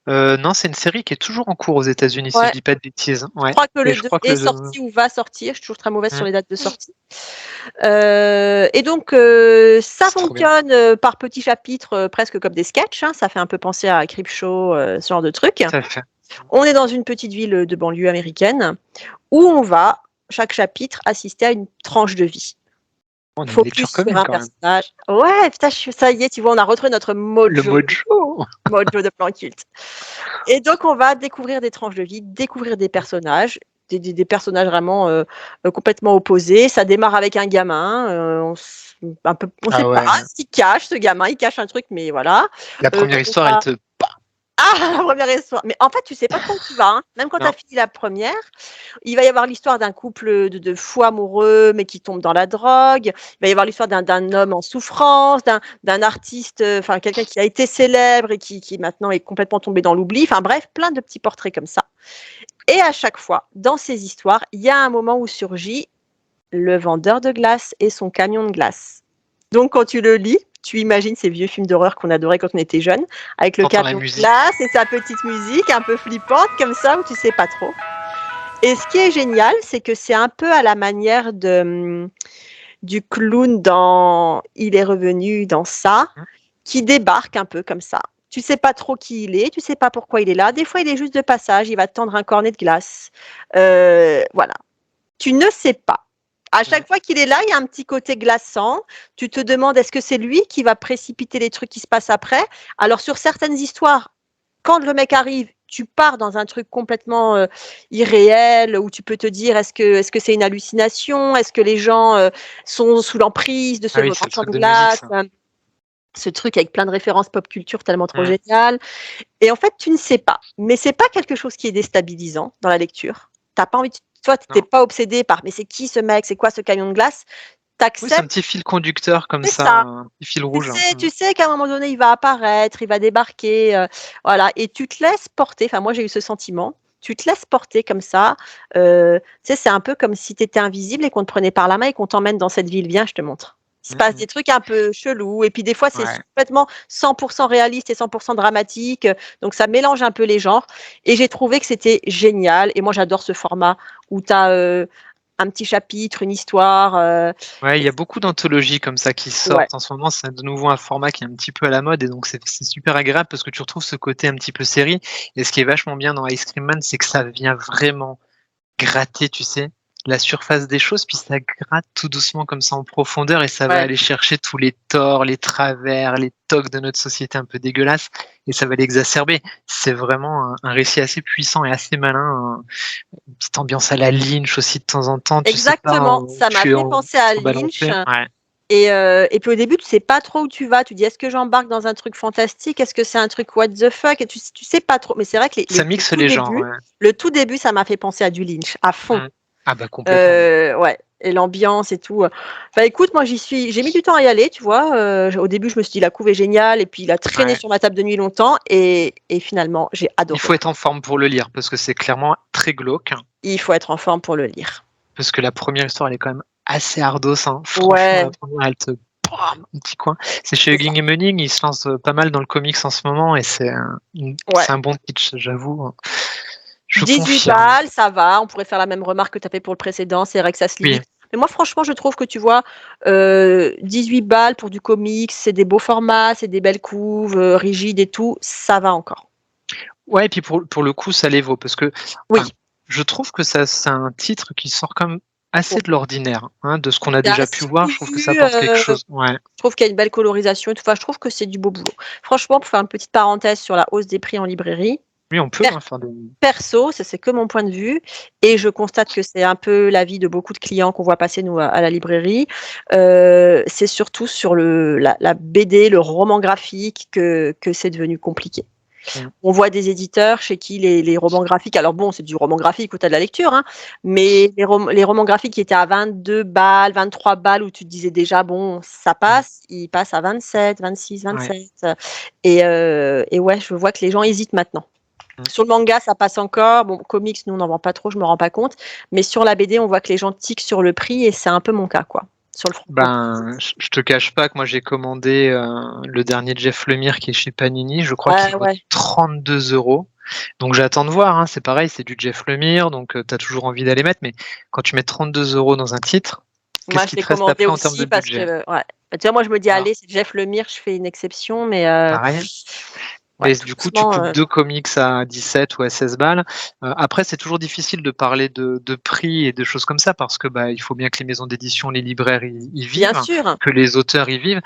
Non, c'est une série qui est toujours en cours aux États-Unis, si je Ouais. dis pas de bêtises. Je Ouais. crois que Et le je 2 crois que est le sorti ou va sortir. Je suis toujours très mauvaise sur les dates de Mmh. sortie. Et donc, ça C'est trop bien. fonctionne par petits chapitres, presque comme des sketchs. Ça fait un peu penser à Creepshow, ce genre de truc. Tout à fait. On est dans une petite ville de banlieue américaine où on va, chaque chapitre, assister à une tranche de vie. On a une lecture Focus sur commune un quand même. personnage. Ouais, putain, ça y est, tu vois, on a retrouvé notre Le mojo mojo! de plan culte. Et donc, on va découvrir des tranches de vie, découvrir des personnages, des personnages vraiment complètement opposés. Ça démarre avec un gamin, on sait Ah pas ouais. ce qu'il cache, ce gamin, il cache un truc, mais voilà. La première On histoire, elle va te la première histoire. Mais en fait, tu sais pas trop où tu vas, même quand tu as non. fini la première. Il va y avoir l'histoire d'un couple de fous amoureux, mais qui tombe dans la drogue. Il va y avoir l'histoire d'un homme en souffrance, d'un artiste, enfin quelqu'un qui a été célèbre et qui maintenant est complètement tombé dans l'oubli. Enfin bref, plein de petits portraits comme ça. Et à chaque fois, dans ces histoires, il y a un moment où surgit le vendeur de glace et son camion de glace. Donc quand tu le lis, tu imagines ces vieux films d'horreur qu'on adorait quand on était jeune, avec le T'entends la camion de musique. glace et sa petite musique un peu flippante comme ça, où tu sais pas trop. Et ce qui est génial, c'est que c'est un peu à la manière du clown dans Il est revenu dans ça, Mmh. qui débarque un peu comme ça. Tu sais pas trop qui il est, tu sais pas pourquoi il est là. Des fois, il est juste de passage, il va te tendre un cornet de glace. Voilà. Tu ne sais pas. À Mmh. chaque fois qu'il est là, il y a un petit côté glaçant. Tu te demandes, est-ce que c'est lui qui va précipiter les trucs qui se passent après? Alors, sur certaines histoires, quand le mec arrive, tu pars dans un truc complètement irréel où tu peux te dire, est-ce que c'est une hallucination? Est-ce que les gens sont sous l'emprise de ce Ah oui, c'est le marchand truc de de musique, glace? ça. Ce truc avec plein de références pop culture tellement trop Mmh. génial. Et en fait, tu ne sais pas. Mais c'est pas quelque chose qui est déstabilisant dans la lecture. T'as pas envie toi, tu n'es Non. pas obsédé par mais c'est qui ce mec? C'est quoi ce camion de glace? Tu Oui, c'est un acceptes, petit fil conducteur comme c'est ça, ça. un petit fil Tu rouge. sais Mmh. tu sais qu'à un moment donné, il va apparaître, il va débarquer, voilà et tu te laisses porter. Enfin, moi, j'ai eu ce sentiment. Tu te laisses porter comme ça. Tu sais, c'est un peu comme si tu étais invisible et qu'on te prenait par la main et qu'on t'emmène dans cette ville. Viens, je te montre. Il se Mmh passe mh. des trucs un peu chelous et puis des fois, c'est Ouais. complètement 100 réaliste et 100 dramatique, donc ça mélange un peu les genres et j'ai trouvé que c'était génial et moi, j'adore ce format où tu as, un petit chapitre, une histoire, Ouais, il y et a beaucoup d'anthologies comme ça qui ouais, sortent en ce moment. C'est de nouveau un format qui est un petit peu à la mode et donc c'est super agréable parce que tu retrouves ce côté un petit peu série et ce qui est vachement bien dans Ice Cream Man, c'est que ça vient vraiment gratter, tu sais, la surface des choses, puis ça gratte tout doucement comme ça en profondeur et ça va ouais. aller chercher tous les torts, les travers, les tocs de notre société un peu dégueulasse et ça va l'exacerber. C'est vraiment un récit assez puissant et assez malin, une petite ambiance à la Lynch aussi de temps en temps, tu sais pas Exactement, où ça m'a tu es fait en penser à trop Lynch. balancé. Ouais. Et puis au début, tu sais pas trop où tu vas. Tu dis: «Est-ce que j'embarque dans un truc fantastique? Est-ce que c'est un truc what the fuck?» et tu sais pas trop. Mais c'est vrai que Ça mixe les genres, ouais. le tout début, ça m'a fait penser à du Lynch, à fond. Mmh. Ah bah complètement. Ouais et l'ambiance et tout, Bah, écoute, moi, j'ai mis du temps à y aller, tu vois? Au début, je me suis dit: «La couve est géniale» et puis il a traîné Ouais. sur ma table de nuit longtemps et finalement, j'ai Il adoré. faut être en forme pour le lire parce que c'est clairement très glauque, Il faut être en forme pour le lire. parce que la première histoire, elle est quand même assez ardos, hein. Franchement, la Ouais, première, elle te bam, un petit coin. C'est chez c'est ça. Hugging et Munnings, ils se lancent, pas mal dans le comics en ce moment et Ouais. c'est un bon pitch, j'avoue, hein. Je 18 confirme. balles, ça va, on pourrait faire la même remarque que tu as fait pour le précédent, c'est vrai que ça se Oui. limite. Mais moi franchement, je trouve que tu vois, 18 balles pour du comics, c'est des beaux formats, c'est des belles couves, rigides et tout, ça va encore. Ouais et puis pour le coup, ça les vaut parce que Oui, enfin, je trouve que ça c'est un titre qui sort quand même assez ouais. de l'ordinaire, hein, de ce qu'on a C'est déjà pu assez voir, je trouve que ça cousu, apporte quelque chose. Ouais. je trouve qu'il y a une belle colorisation et tout, enfin je trouve que c'est du beau boulot. Franchement, pour faire une petite parenthèse sur la hausse des prix en librairie, Oui, on peut, per hein, faire des perso, ça c'est que mon point de vue et je constate que c'est un peu l'avis de beaucoup de clients qu'on voit passer nous à la librairie, c'est surtout sur la BD, le roman graphique que c'est devenu compliqué. mmh. On voit des éditeurs chez qui les romans graphiques alors bon, c'est du roman graphique où tu as de la lecture, hein, mais les romans graphiques qui étaient à 22 balles, 23 balles où tu te disais déjà: «Bon, ça Mmh. passe», ils passent à 27, 26, Ouais. 27, et ouais, je vois que les gens hésitent maintenant. Mmh. Sur le manga, ça passe encore. Bon, comics, nous, on n'en vend pas trop, je me rends pas compte. Mais sur la BD, on voit que les gens tiquent sur le prix et c'est un peu mon cas, quoi. sur le front. Ben, je te cache pas que moi j'ai commandé le dernier Jeff Lemire qui est chez Panini, je crois qu'il vaut Ouais. 32 €. Donc j'attends de voir, hein, c'est pareil, c'est du Jeff Lemire, donc tu as toujours envie d'aller mettre, mais quand tu mets 32 € dans un titre, Moi, qu'est-ce je qui l'ai te reste commandé après en termes de aussi parce budget? que, ouais. Bah, tu vois, moi, je me dis, Alors, allez, c'est Jeff Lemire, je fais une exception, mais pareil. ouais, Mais tout du coup, tu doucement. coupes 2 comics à 17 ou à 16 balles. Après, c'est toujours difficile de parler de prix et de choses comme ça parce que il faut bien que les maisons d'édition, les libraires y Bien vivent, sûr. que les auteurs y vivent.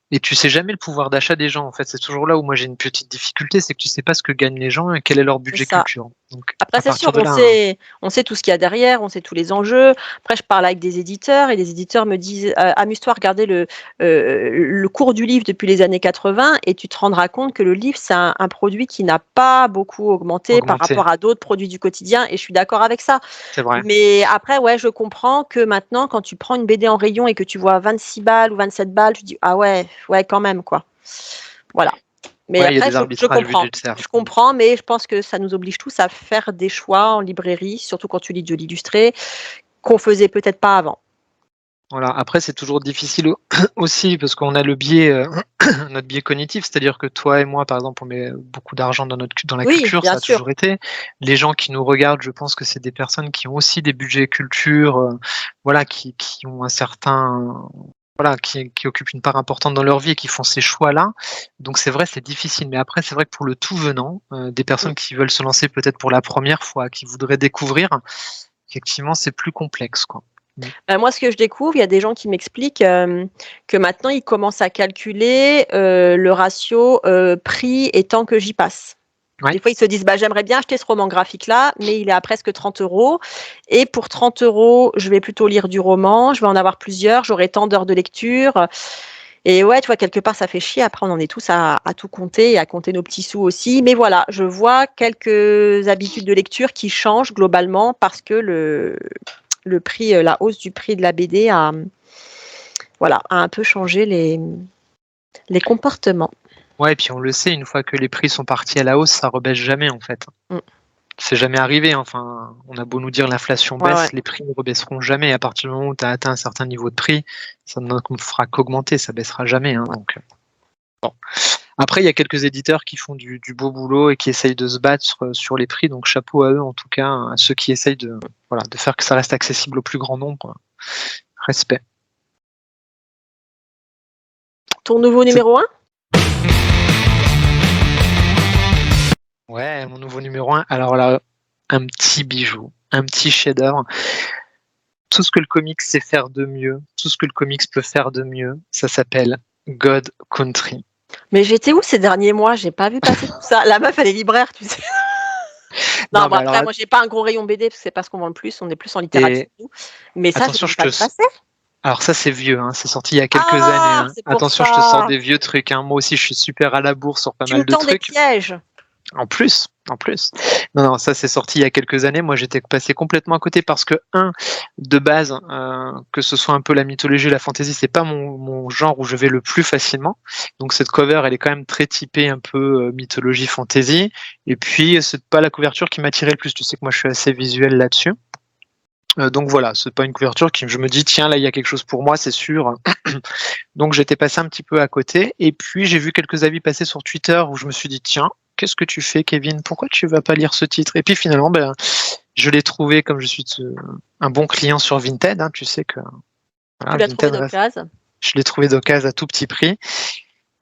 Et tu sais jamais le pouvoir d'achat des gens. En fait, c'est toujours là où moi j'ai une petite difficulté, c'est que tu sais pas ce que gagnent les gens et quel est leur C'est budget ça. culture. Donc, Après, à c'est sûr, partir de là, hein. on sait tout ce qu'il y a derrière, on sait tous les enjeux. Après, je parle avec des éditeurs et les éditeurs me disent, amuse-toi à regarder le cours du livre depuis les années 80 et tu te rendras compte que le livre, c'est un produit qui n'a pas beaucoup augmenté par Augmenter, rapport à d'autres produits du quotidien et je suis d'accord avec ça. c'est vrai. Mais après, ouais, je comprends que maintenant, quand tu prends une BD en rayon et que tu vois 26 balles ou 27 balles, tu dis, ah ouais, quand même, quoi. Voilà. Mais Ouais, il y a après, des je arbitrages comprends. budgétaires. Je comprends, mais je pense que ça nous oblige tous à faire des choix en librairie, surtout quand tu lis de l'illustré, qu'on faisait peut-être pas avant. Voilà. Après, c'est toujours difficile aussi parce qu'on a le biais, notre biais cognitif, c'est-à-dire que toi et moi, par exemple, on met beaucoup d'argent dans la Oui, culture, bien ça a sûr. toujours été. Les gens qui nous regardent, je pense que c'est des personnes qui ont aussi des budgets culture, voilà, qui ont un certain, voilà, qui occupent une part importante dans leur vie et qui font ces choix-là. Donc c'est vrai, c'est difficile. Mais après, c'est vrai que pour le tout venant, des Mm. personnes qui veulent se lancer peut-être pour la première fois, qui voudraient découvrir, effectivement, c'est plus complexe, quoi. Moi, ce que je découvre, il y a des gens qui m'expliquent que maintenant, ils commencent à calculer le ratio prix et temps que j'y passe. Ouais. Des fois, ils se disent, bah, j'aimerais bien acheter ce roman graphique-là, mais il est à presque 30 €. Et pour 30 €, je vais plutôt lire du roman, je vais en avoir plusieurs, j'aurai tant d'heures de lecture. Et ouais, tu vois, quelque part, ça fait chier. Après, on en est tous à tout compter et à compter nos petits sous aussi. Mais voilà, je vois quelques habitudes de lecture qui changent globalement parce que le prix, la hausse du prix de la BD voilà, a un peu changé les comportements. Ouais, et puis on le sait, une fois que les prix sont partis à la hausse, ça rebaisse jamais en fait. Mm. C'est jamais arrivé. Enfin, on a beau nous dire l'inflation Ouais, ouais. baisse, les prix ne rebaisseront jamais. À partir du moment où tu as atteint un certain niveau de prix, ça ne fera qu'augmenter, ça baissera jamais, hein, donc, bon. Après, il y a quelques éditeurs qui font du beau boulot et qui essayent de se battre sur les prix, donc chapeau à eux en tout cas, à ceux qui essayent voilà, de faire que ça reste accessible au plus grand nombre. Respect. Ton nouveau C'est- numéro 1? Ouais, mon nouveau numéro 1. Alors là, un petit bijou, un petit chef-d'œuvre. Tout ce que le comics sait faire de mieux, tout ce que le comics peut faire de mieux, ça s'appelle God Country. Mais j'étais où ces derniers mois? J'ai pas vu passer tout ça. La meuf, elle est libraire, tu sais. Non, Non, bon, mais alors, après, moi, j'ai pas un gros rayon BD parce que c'est pas ce qu'on vend le plus. On est plus en littérature. et Mais ça, j'ai attention, même pas vu passer. alors ça c'est vieux, hein, c'est sorti il y a quelques années, Ah, hein. c'est pour Attention, je te sors ça. des vieux trucs, hein. Moi aussi, je suis super à la bourre sur pas Tu me mal de tends des trucs. pièges. En plus, en plus. Non, non, ça c'est sorti il y a quelques années. Moi, j'étais passé complètement à côté parce que, de base, que ce soit un peu la mythologie, la fantasy, c'est pas mon genre où je vais le plus facilement. Donc cette cover, elle est quand même très typée un peu mythologie, fantasy. Et puis, c'est pas la couverture qui m'attirait le plus. Tu sais que moi, je suis assez visuel là-dessus. Donc voilà, c'est pas une couverture qui je me dis tiens là il y a quelque chose pour moi, c'est sûr. Donc j'étais passé un petit peu à côté et puis j'ai vu quelques avis passer sur Twitter où je me suis dit tiens, qu'est-ce que tu fais Kevin? Pourquoi tu vas pas lire ce titre? Et puis finalement je l'ai trouvé comme je suis un bon client sur Vinted, hein, tu sais que Tu voilà, l'as trouvé Vinted reste, d'occasion. je l'ai trouvé d'occasion à tout petit prix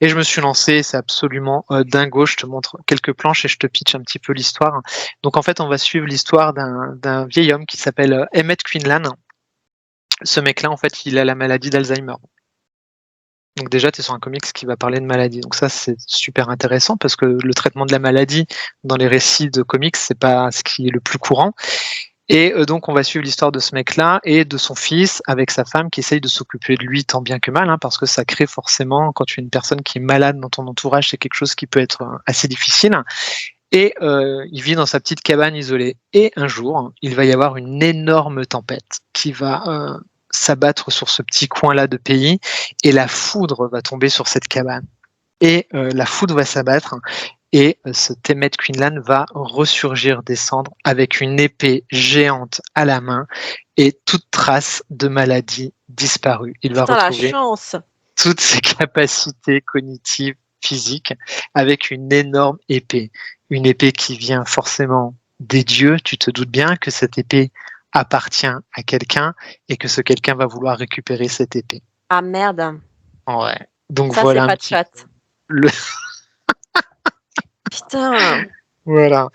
et je me suis lancé, c'est absolument dingo. Je te montre quelques planches et je te pitch un petit peu l'histoire. Donc en fait, on va suivre l'histoire d'un vieil homme qui s'appelle Emmett Quinlan. Ce mec-là, en fait, il a la maladie d'Alzheimer. Donc déjà, tu es sur un comics qui va parler de maladie. Donc ça, c'est super intéressant parce que le traitement de la maladie dans les récits de comics, c'est pas ce qui est le plus courant. Et donc, on va suivre l'histoire de ce mec-là et de son fils avec sa femme qui essaye de s'occuper de lui tant bien que mal, hein, parce que ça crée forcément, quand tu es une personne qui est malade dans ton entourage, c'est quelque chose qui peut être assez difficile. Et il vit dans sa petite cabane isolée. Et un jour, il va y avoir une énorme tempête qui va s'abattre sur ce petit coin-là de pays, et la foudre va tomber sur cette cabane. Et la foudre va s'abattre, et ce Emmett Quinlan va ressurgir des cendres avec une épée géante à la main, et toute trace de maladie disparu. Il va Putain, la retrouver chance. toutes ses capacités cognitives, physiques, avec une énorme épée. Une épée qui vient forcément des dieux. Tu te doutes bien que cette épée appartient à quelqu'un et que ce quelqu'un va vouloir récupérer cette épée. Ah merde. Ouais. Donc Ça, voilà c'est un pas de petit chat. le Putain. voilà.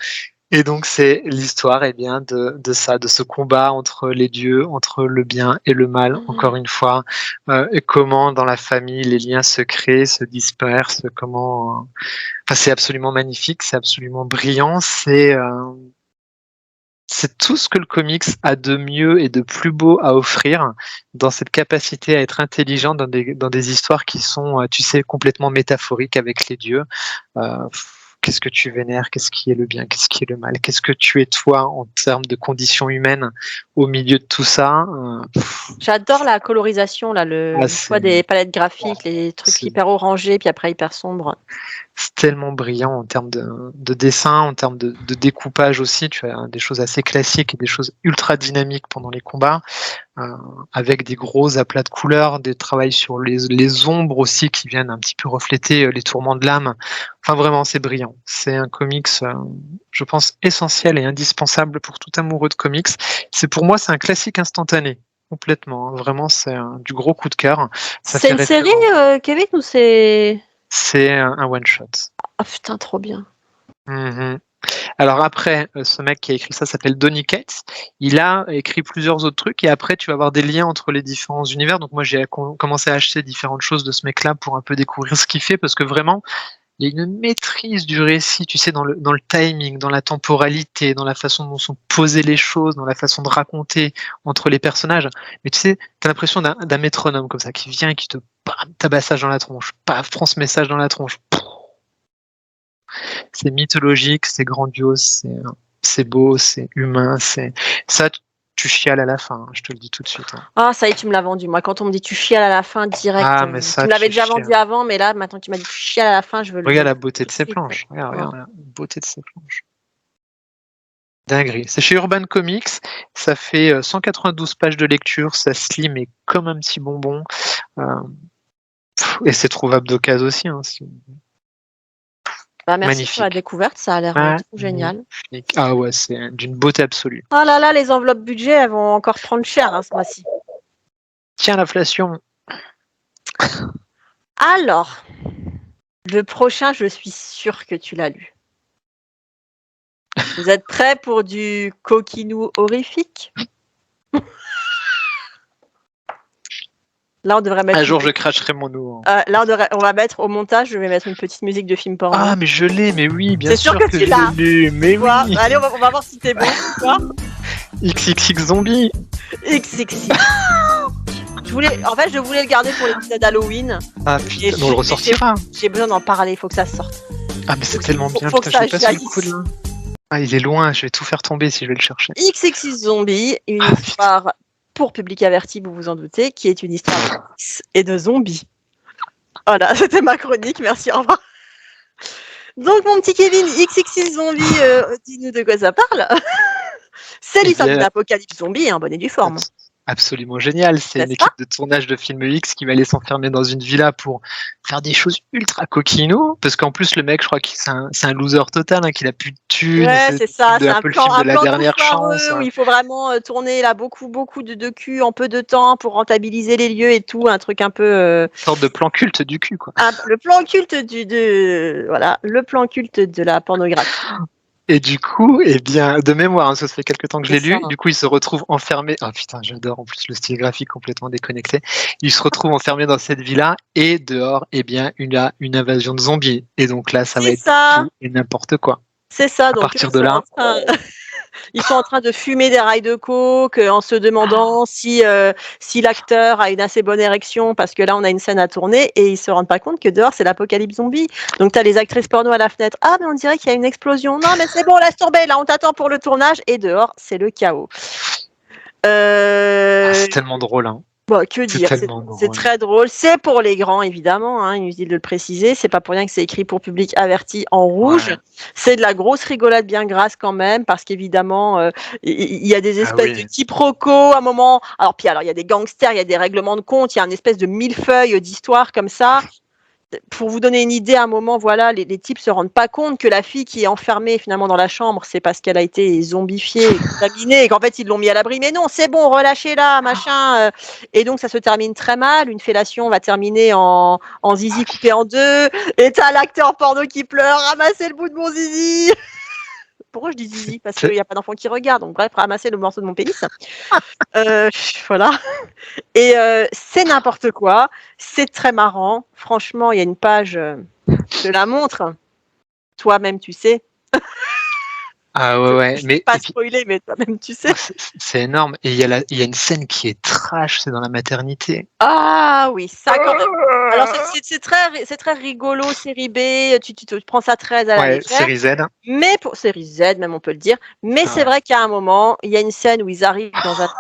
Et donc c'est l'histoire bien de ça, de ce combat entre les dieux, entre le bien et le mal, encore une fois, et comment dans la famille les liens se créent, se dispersent, comment. Enfin, c'est absolument magnifique, c'est absolument brillant, c'est tout ce que le comics a de mieux et de plus beau à offrir dans cette capacité à être intelligent dans des histoires qui sont, tu sais, complètement métaphoriques avec les dieux. Qu'est-ce que tu vénères? Qu'est-ce qui est le bien? Qu'est-ce qui est le mal? Qu'est-ce que tu es toi en termes de conditions humaines au milieu de tout ça? J'adore la colorisation, là, le choix des palettes graphiques, les trucs hyper orangés, puis après hyper sombres. C'est tellement brillant en termes de dessin, en termes de découpage aussi. Tu as des choses assez classiques et des choses ultra dynamiques pendant les combats, avec des gros aplats de couleurs, des travails sur les ombres aussi qui viennent un petit peu refléter les tourments de l'âme. Enfin, vraiment, c'est brillant. C'est un comics, je pense, essentiel et indispensable pour tout amoureux de comics. Pour moi, c'est un classique instantané. Complètement. Hein. Vraiment, c'est du gros coup de cœur. C'est une série, Kevin, ou c'est... C'est un one-shot. Ah putain, trop bien. Alors après, ce mec qui a écrit ça s'appelle Donny Cates. Il a écrit plusieurs autres trucs et après tu vas avoir des liens entre les différents univers. Donc moi j'ai commencé à acheter différentes choses de ce mec-là pour un peu découvrir ce qu'il fait parce que vraiment il y a une maîtrise du récit, tu sais, dans le timing, dans la temporalité, dans la façon dont sont posées les choses, dans la façon de raconter entre les personnages. Mais tu sais, t'as l'impression d'un métronome comme ça qui vient et qui te tabassage dans la tronche, paf, prend ce message dans la tronche. C'est mythologique, c'est grandiose, c'est beau, c'est humain, c'est ça. Tu chiales à la fin, je te le dis tout de suite. Hein. Ah, ça y est, tu me l'as vendu. Moi, quand on me dit tu chiales à la fin, direct. Ah, mais ça, tu me l'avais déjà vendu avant, mais là, maintenant que tu m'as dit tu chiales à la fin, je veux le. Regarde la beauté de ces planches. Regarde la beauté de ces planches. Dinguerie. C'est chez Urban Comics. Ça fait 192 pages de lecture. Ça se lit, mais comme un petit bonbon. Et c'est trouvable d'occasion aussi. Hein, Bah, merci magnifique. pour la découverte, ça a l'air génial. Ah ouais, c'est d'une beauté absolue. Oh là là, les enveloppes budget, elles vont encore prendre cher hein, ce mois-ci. Tiens, l'inflation. Alors, le prochain, je suis sûre que tu l'as lu. Vous êtes prêts pour du coquinou horrifique? Là, on devrait mettre. Un jour, je cracherai mon eau. Là, on va mettre au montage, je vais mettre une petite musique de film porno. Ah, mais je l'ai, mais oui, bien sûr que tu l'as. Je l'ai, mais oui. Allez, on va voir si t'es bon. XXX zombie. XXX. Je voulais le garder pour l'épisode Halloween. Ah putain, on le ressortira. J'ai besoin d'en parler, il faut que ça sorte. Ah, mais c'est tellement bien, putain, je vais pas sur le coup là. Ah, il est loin, je vais tout faire tomber si je vais le chercher. XXX zombie, une histoire pour public averti, vous vous en doutez, qui est une histoire de X et de zombies. Voilà, c'était ma chronique, merci, au revoir. Donc, mon petit Kevin, XXX zombie, dis-nous de quoi ça parle. C'est l'histoire d'une apocalypse zombie, en bonne et due forme. Absolument génial. C'est une équipe de tournage de film X qui va aller s'enfermer dans une villa pour faire des choses ultra coquinou. Parce qu'en plus, le mec, je crois que c'est un loser total, hein, qu'il a plus de thunes. Ouais, c'est ça. C'est un plan de la dernière chance. Où il faut vraiment tourner là beaucoup de cul en peu de temps pour rentabiliser les lieux et tout. Un truc un peu. Une sorte de plan culte du cul, quoi. Le plan culte le plan culte de la pornographie. Et du coup, de mémoire, hein, ça fait quelques temps que je l'ai lu, du coup, il se retrouve enfermé. Oh putain, j'adore en plus le style graphique complètement déconnecté. Il se retrouve enfermé dans cette villa et dehors, une invasion de zombies. Et donc là, ça va être tout et n'importe quoi. C'est ça. Donc, à partir de là. Ils sont en train de fumer des rails de coke en se demandant si l'acteur a une assez bonne érection parce que là on a une scène à tourner et ils se rendent pas compte que dehors c'est l'apocalypse zombie. Donc tu as les actrices porno à la fenêtre. Ah mais on dirait qu'il y a une explosion. Non mais c'est bon, laisse tomber, là on t'attend pour le tournage et dehors c'est le chaos. C'est tellement drôle. Hein. Bon, que C'est dire, tellement c'est drôle. très drôle. C'est pour les grands, évidemment, hein, inutile de le préciser. C'est pas pour rien que c'est écrit pour public averti en rouge. Ouais. C'est de la grosse rigolade bien grasse quand même, parce qu'évidemment, il y a des Ah espèces de oui. quiproquos à un moment. Alors, il y a des gangsters, il y a des règlements de compte, il y a une espèce de millefeuille d'histoire comme ça. Pour vous donner une idée, à un moment, voilà, les types se rendent pas compte que la fille qui est enfermée finalement dans la chambre, c'est parce qu'elle a été zombifiée, contaminée, et qu'en fait ils l'ont mis à l'abri. Mais non, c'est bon, relâchez-la, machin. Et donc ça se termine très mal. Une fellation va terminer en zizi coupé en deux. Et t'as l'acteur porno qui pleure, ramassez le bout de mon zizi. Pourquoi je dis zizi? Parce qu'il n'y a pas d'enfant qui regarde. Donc bref, ramasser le morceau de mon pénis. Voilà. Et c'est n'importe quoi. C'est très marrant. Franchement, il y a une page, je te la montre. Toi-même, tu sais. Ah Je ouais, ne ouais. vais Mais pas et puis, spoiler, mais toi-même, tu sais. oh, c'est énorme. Et il y a une scène qui est trash, c'est dans la maternité. Ah oui, ça quand même. Alors, c'est très rigolo, série B. Tu te prends ça très à la Ouais, légère. série Z. Mais pour série Z, même on peut le dire. Mais c'est Ouais. vrai qu'à un moment, il y a une scène où ils arrivent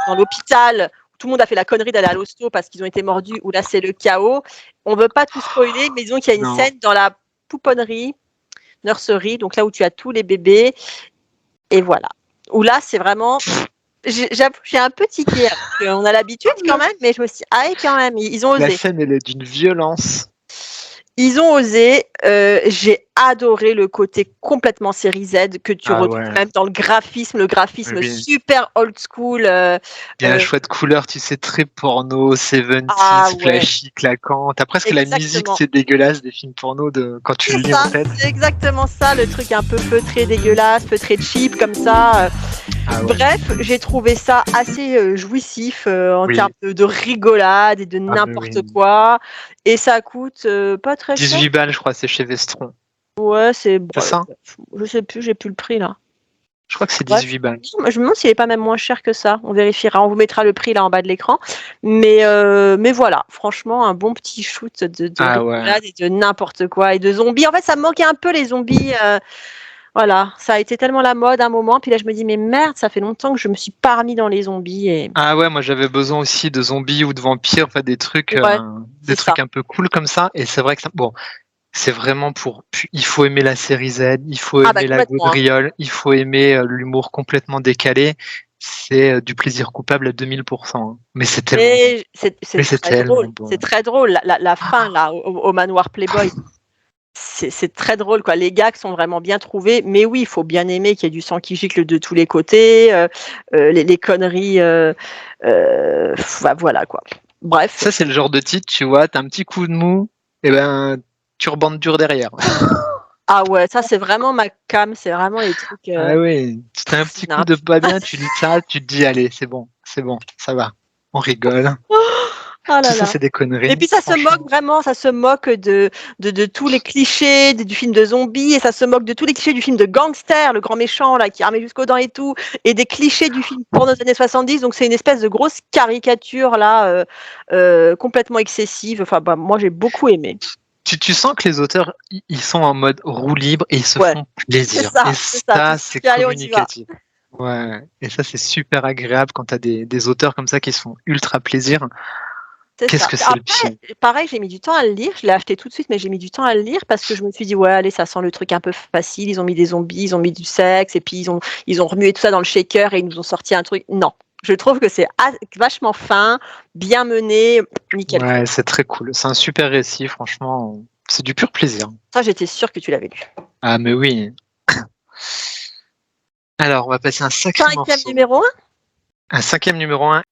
dans l'hôpital. Tout le monde a fait la connerie d'aller à l'hosto parce qu'ils ont été mordus, où là c'est le chaos. On veut pas tout spoiler, mais disons qu'il y a une Non. scène dans la pouponnerie, nursery, donc là où tu as tous les bébés, et voilà. Où là c'est vraiment. J'avoue, j'ai un peu tiqué. On a l'habitude quand même, mais je me suis dit, ah, quand même, ils ont La osé. scène, elle est d'une violence. Ils ont osé. J'ai adoré le côté complètement série Z que tu Ah retrouves ouais. même dans le graphisme Oui, oui. super old school. Il y a un choix de couleur, tu sais, très porno, 70s, Ah ouais, flashy, claquant. T'as presque la musique, exactement. c'est dégueulasse des films porno de quand tu le C'est lis en ça, tête. c'est exactement ça, le truc un peu feutré, dégueulasse, feutré cheap comme ça. Ah ouais. Bref, j'ai trouvé ça assez jouissif en termes Oui. de rigolade et de Ah mais n'importe oui. quoi. Et ça coûte pas très cher. 18 balles, je crois, c'est chez Vestron. Ouais, C'est ça? je sais plus, j'ai plus le prix là. Je crois que c'est Bref. 18 balles. Je me demande s'il n'est pas même moins cher que ça. On vérifiera. On vous mettra le prix là en bas de l'écran. Mais voilà, franchement, un bon petit shoot de Ah ouais. rigolade et de n'importe quoi. Et de zombies. En fait, ça me manquait un peu les zombies. Voilà, ça a été tellement la mode à un moment. Puis là, je me dis, mais merde, ça fait longtemps que je me suis pas remis dans les zombies. Et Ah ouais, moi j'avais besoin aussi de zombies ou de vampires, enfin ouais, des c'est ça. trucs un peu cool comme ça. Et c'est vrai que bon, c'est vraiment il faut aimer la série Z, il faut Ah bah aimer la complètement, hein. gaudriole, il faut aimer l'humour complètement décalé. C'est du plaisir coupable à 2000%, hein. Mais c'est tellement bon. Mais c'est Mais c'est très drôle. tellement C'est bon. très drôle. La fin là, au manoir Playboy. C'est très drôle, quoi. Les gags sont vraiment bien trouvés, mais oui, il faut bien aimer qu'il y ait du sang qui gicle de tous les côtés, les conneries, voilà, quoi. Bref. Ça, c'est le genre de titre, tu vois, t'as un petit coup de mou, et ben, tu rebandes dur derrière. Ah ouais, ça c'est vraiment ma cam, c'est vraiment les trucs. Ah oui, si t'as un petit coup de pas bien, tu lis ça, tu te dis, allez, c'est bon, ça va, on rigole. Oh Tout là ça, là. c'est des Et conneries, puis ça se moque franchement. vraiment, ça se moque de tous les clichés du film de zombies, et ça se moque de tous les clichés du film de gangster, le grand méchant là qui est armé jusqu'aux dents et tout, et des clichés du film porno des années 70. Donc c'est une espèce de grosse caricature là, complètement excessive. Enfin, bah, moi j'ai beaucoup aimé. Tu sens que les auteurs, ils sont en mode roue libre et ils se Ouais, font plaisir. Et c'est ça. Tu ça, te c'est dis, allez, on y va. communicatif. Ouais, et ça, c'est super agréable quand t'as des auteurs comme ça qui se font ultra plaisir. C'est Qu'est-ce ça. que c'est le Après, pied? pareil, j'ai mis du temps à le lire. Je l'ai acheté tout de suite, mais j'ai mis du temps à le lire parce que je me suis dit, ouais, allez, ça sent le truc un peu facile. Ils ont mis des zombies, ils ont mis du sexe, et puis ils ont remué tout ça dans le shaker et ils nous ont sorti un truc. Non. Je trouve que c'est vachement fin, bien mené, nickel. Ouais, c'est très cool. C'est un super récit, franchement. C'est du pur plaisir. Ça, j'étais sûre que tu l'avais lu. Ah, mais oui. Alors, on va passer un sacré Cinquième morceau. numéro 1. Un cinquième numéro 1.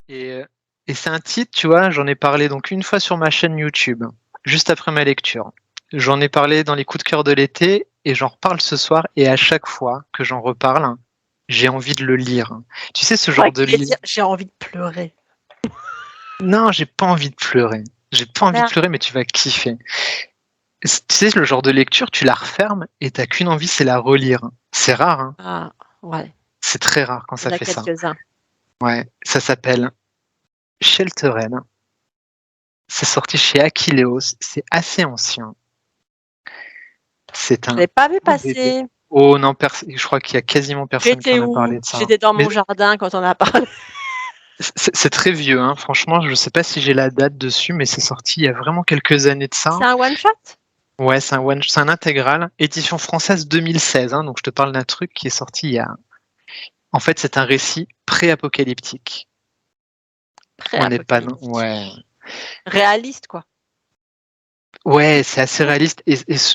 Et c'est un titre, tu vois, j'en ai parlé donc une fois sur ma chaîne YouTube, juste après ma lecture. J'en ai parlé dans les coups de cœur de l'été et j'en reparle ce soir. Et à chaque fois que j'en reparle, j'ai envie de le lire. Tu sais, ce genre de livre. J'ai envie de pleurer. Non, j'ai pas envie de pleurer. J'ai pas envie de pleurer, mais tu vas kiffer. Tu sais, le genre de lecture, tu la refermes et t'as qu'une envie, c'est la relire. C'est rare, hein. Ah, ouais. C'est très rare quand Il y en ça a fait ça. quelques-uns. Ouais, ça s'appelle Shelteren. C'est sorti chez Akileos. C'est assez ancien. C'est Je un l'ai pas vu beau bébé. passer. Oh non, je crois qu'il y a quasiment personne qui J'étais en a où? parlé de ça. J'étais dans Mais mon jardin quand on a parlé. c'est très vieux, hein. Franchement, je sais pas si j'ai la date dessus, mais c'est sorti il y a vraiment quelques années de ça. C'est un one shot? Ouais, c'est un intégral, édition française 2016, hein, donc je te parle d'un truc qui est sorti il y a. En fait, c'est un récit pré-apocalyptique. On n'est pas. Pré-apocalyptique. Ouais. Réaliste, quoi. Ouais, c'est assez réaliste.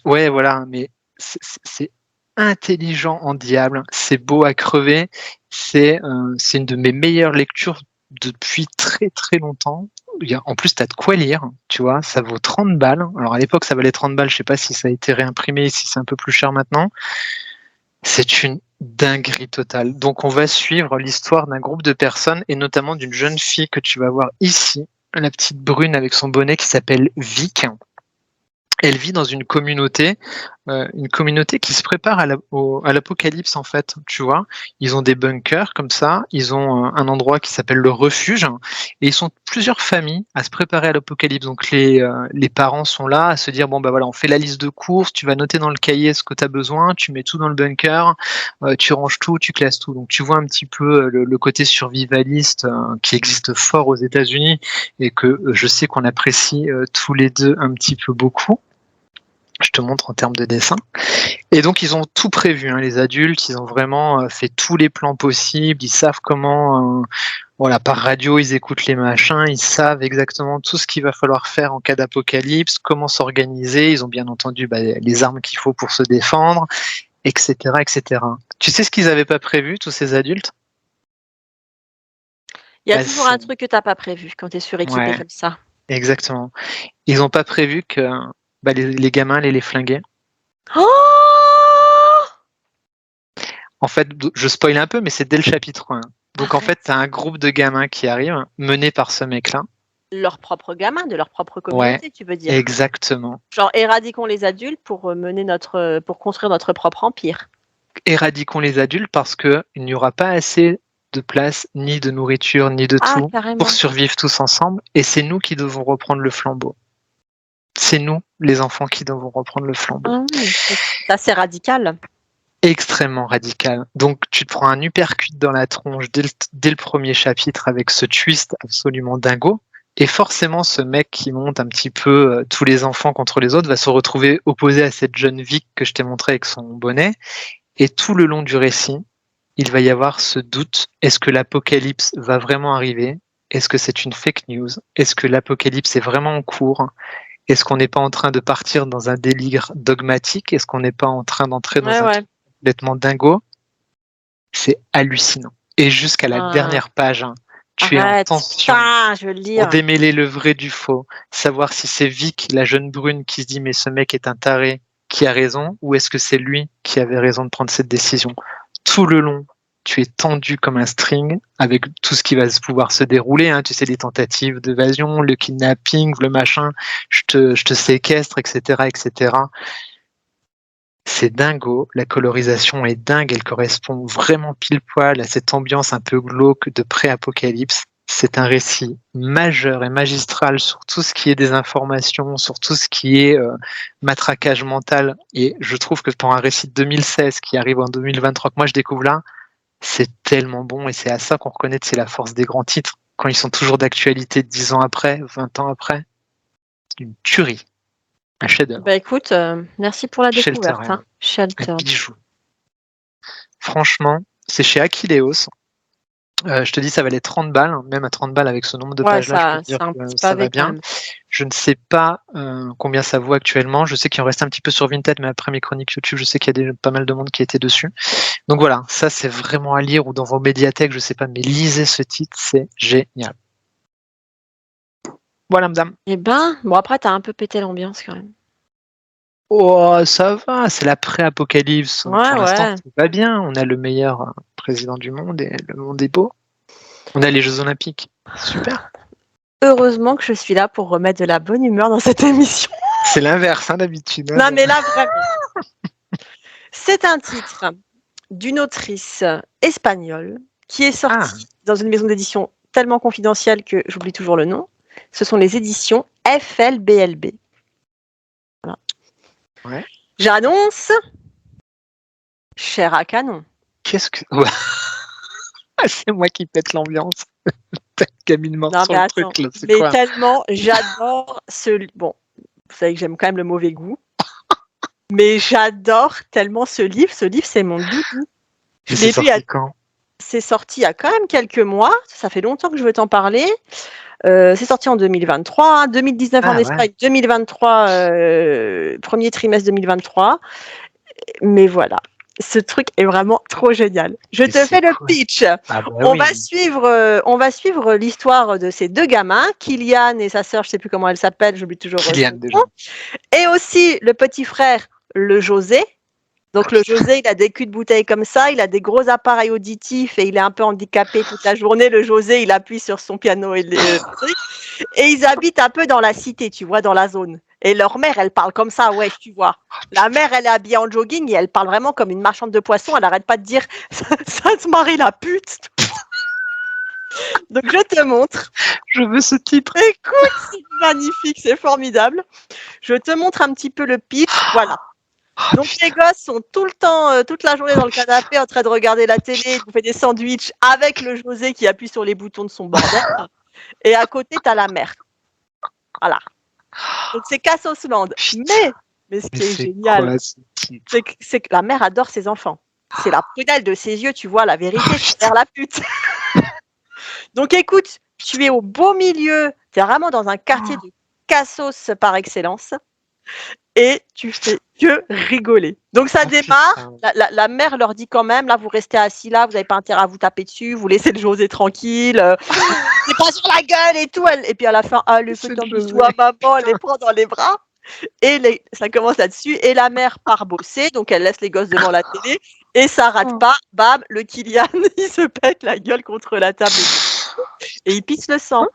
Ouais, voilà, mais c'est intelligent en diable. C'est beau à crever. C'est une de mes meilleures lectures depuis très très longtemps. En plus, tu as de quoi lire, tu vois. Ça vaut 30 balles. Alors à l'époque, ça valait 30 balles. Je sais pas si ça a été réimprimé, si c'est un peu plus cher maintenant. C'est une dinguerie totale. Donc on va suivre l'histoire d'un groupe de personnes et notamment d'une jeune fille que tu vas voir ici, la petite brune avec son bonnet qui s'appelle Vic. Elle vit dans une communauté qui se prépare à l'apocalypse en fait, tu vois. Ils ont des bunkers comme ça, ils ont un endroit qui s'appelle le refuge, et ils sont plusieurs familles à se préparer à l'apocalypse. Donc les parents sont là à se dire, bon bah voilà, on fait la liste de courses, tu vas noter dans le cahier ce que tu as besoin, tu mets tout dans le bunker, tu ranges tout, tu classes tout. Donc tu vois un petit peu le côté survivaliste qui existe fort aux États-Unis et que je sais qu'on apprécie tous les deux un petit peu beaucoup. Je te montre en termes de dessin. Et donc, ils ont tout prévu, hein, les adultes. Ils ont vraiment fait tous les plans possibles. Ils savent comment, voilà, par radio, ils écoutent les machins. Ils savent exactement tout ce qu'il va falloir faire en cas d'apocalypse, comment s'organiser. Ils ont bien entendu les armes qu'il faut pour se défendre, etc., etc. Tu sais ce qu'ils n'avaient pas prévu, tous ces adultes? Il y a toujours un truc que tu n'as pas prévu quand tu es suréquipé Ouais, comme ça. exactement. Ils n'ont pas prévu que les gamins allaient les flinguer. Oh! En fait, je spoil un peu, mais c'est dès le chapitre 1. Donc en fait, Arrête. tu as un groupe de gamins qui arrivent, menés par ce mec-là. Leurs propres gamins, de leur propre Ouais, communauté, tu veux dire. exactement. Genre, éradiquons les adultes pour pour construire notre propre empire. Éradiquons les adultes parce qu'il n'y aura pas assez de place, ni de nourriture, ni de Ah, tout, carrément. pour survivre tous ensemble. Et c'est nous qui devons reprendre le flambeau. C'est nous, les enfants, qui devons reprendre le flambeau. Ah oui, c'est assez radical. Extrêmement radical. Donc tu te prends un uppercut dans la tronche dès le premier chapitre avec ce twist absolument dingo. Et forcément, ce mec qui monte un petit peu tous les enfants contre les autres va se retrouver opposé à cette jeune Vic que je t'ai montré avec son bonnet. Et tout le long du récit, il va y avoir ce doute. Est-ce que l'apocalypse va vraiment arriver? Est-ce que c'est une fake news? Est-ce que l'apocalypse est vraiment en cours? Est-ce qu'on n'est pas en train de partir dans un délire dogmatique? Est-ce qu'on n'est pas en train d'entrer dans un truc complètement dingo? C'est hallucinant. Et jusqu'à la dernière page, hein, tu es en tension je veux le lire. pour démêler le vrai du faux, savoir si c'est Vic, la jeune brune, qui se dit mais ce mec est un taré, qui a raison, ou est-ce que c'est lui qui avait raison de prendre cette décision. Tout le long, tu es tendu comme un string avec tout ce qui va pouvoir se dérouler, hein, tu sais, les tentatives d'évasion, le kidnapping, le machin, je te séquestre, etc., etc. C'est dingo, la colorisation est dingue, elle correspond vraiment pile poil à cette ambiance un peu glauque de pré-apocalypse. C'est un récit majeur et magistral sur tout ce qui est désinformation, sur tout ce qui est matraquage mental. Et je trouve que pour un récit de 2016 qui arrive en 2023, que moi je découvre là, c'est tellement bon et c'est à ça qu'on reconnaît que c'est la force des grands titres. Quand ils sont toujours d'actualité 10 ans après, 20 ans après, c'est une tuerie. Un chef-d'œuvre. Bah écoute, merci pour la découverte. Hein. Shelter. Un bijou. Franchement, c'est chez Aquileos. Je te dis, ça valait 30 balles, même à 30 balles avec ce nombre de pages-là, je peux te dire que ça va bien. Je ne sais pas combien ça vaut actuellement. Je sais qu'il en reste un petit peu sur Vinted, mais après mes chroniques YouTube, je sais qu'il y a pas mal de monde qui était dessus. Donc voilà, ça c'est vraiment à lire ou dans vos médiathèques, je sais pas, mais lisez ce titre, c'est génial. Voilà, madame. Eh ben, bon après, t'as un peu pété l'ambiance quand même. Oh, ça va, c'est l'après-apocalypse. Ouais, Pour l'instant, ouais. tout va bien. On a le meilleur président du monde et le monde est beau. On a les Jeux Olympiques. Super. Heureusement que je suis là pour remettre de la bonne humeur dans cette émission. C'est l'inverse, hein, d'habitude. Hein, non, mais là, vraiment. C'est un titre d'une autrice espagnole qui est sortie dans une maison d'édition tellement confidentielle que j'oublie toujours le nom. Ce sont les éditions FLBLB. Voilà. Ouais. J'annonce Chair à canon. Qu'est-ce que. Ouais. C'est moi qui pète l'ambiance. T'as une gamine morte Non, sur mais le attends, truc, là, c'est mais quoi? tellement j'adore ce. Bon, vous savez que j'aime quand même le mauvais goût, mais j'adore tellement ce livre. Ce livre, c'est mon doudou. Mais Je c'est l'ai lu, sorti quand? c'est sorti il y a quand même quelques mois. Ça fait longtemps que je veux t'en parler. C'est sorti en 2023, 2019 en Ah ouais. Espagne, 2023, premier trimestre 2023. Mais voilà, ce truc est vraiment trop génial. Je Mais te c'est fais le quoi? pitch. Ah bah On oui. va suivre l'histoire de ces deux gamins, Kylian et sa sœur, je sais plus comment elle s'appelle, j'oublie toujours Kylian, son déjà. nom, et aussi le petit frère, le José. Donc le José, il a des culs de bouteille comme ça, il a des gros appareils auditifs et il est un peu handicapé toute la journée. Le José, il appuie sur son piano et ils habitent un peu dans la cité, tu vois, dans la zone. Et leur mère, elle parle comme ça, ouais, tu vois. La mère, elle est habillée en jogging et elle parle vraiment comme une marchande de poissons. Elle n'arrête pas de dire ça se marie la pute. Donc je te montre. Je veux ce titre. Écoute, c'est magnifique, c'est formidable. Je te montre un petit peu le pitch. Voilà. Oh, Donc putain. les gosses sont tout le temps, toute la journée dans le canapé en train de regarder la télé, de bouffer des sandwichs avec le José qui appuie sur les boutons de son bordel. Et à côté, tu as la mère. Voilà. Donc c'est Cassosland. Putain. Mais ce Mais qui est c'est génial, quoi ce titre? c'est que la mère adore ses enfants. C'est la prunelle de ses yeux, tu vois, la vérité, Oh, c'est putain. faire la pute. Donc écoute, tu es au beau milieu, tu es vraiment dans un quartier de cassos par excellence. Et tu fais que rigoler. Donc ça Oh, démarre, putain. la mère leur dit quand même, là vous restez assis là, vous n'avez pas intérêt à vous taper dessus, vous laissez le José tranquille, c'est pas sur la gueule et tout. Et puis à la fin, elle fait C'est un le bisou à José. maman, elle les prend dans les bras. Et ça commence là-dessus. Et la mère part bosser, donc elle laisse les gosses devant la télé. Et ça rate Oh. pas, bam, le Kylian, il se pète la gueule contre la table. Et il pisse le sang.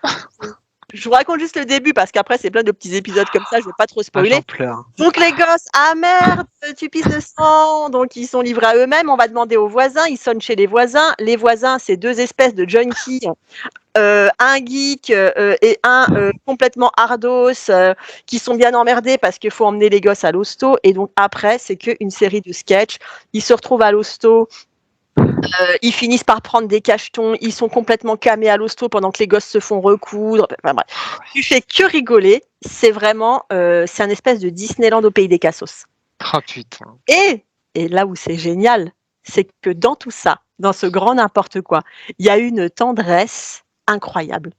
Je vous raconte juste le début parce qu'après, c'est plein de petits épisodes comme ça, je ne vais pas trop Ah, spoiler. j'en pleure. Donc les gosses, ah merde, tu pisses le sang. Donc ils sont livrés à eux-mêmes. On va demander aux voisins. Ils sonnent chez les voisins. Les voisins, c'est deux espèces de junkies, un geek et un complètement ardos, qui sont bien emmerdés parce qu'il faut emmener les gosses à l'hosto. Et donc après, c'est qu'une série de sketchs. Ils se retrouvent à l'hosto. Ils finissent par prendre des cachetons, ils sont complètement camés à l'hosto pendant que les gosses se font recoudre. Enfin, bref. Tu fais que rigoler. C'est vraiment, c'est un espèce de Disneyland au pays des cassos. Oh putain. Et là où c'est génial, c'est que dans tout ça, dans ce grand n'importe quoi, il y a une tendresse incroyable.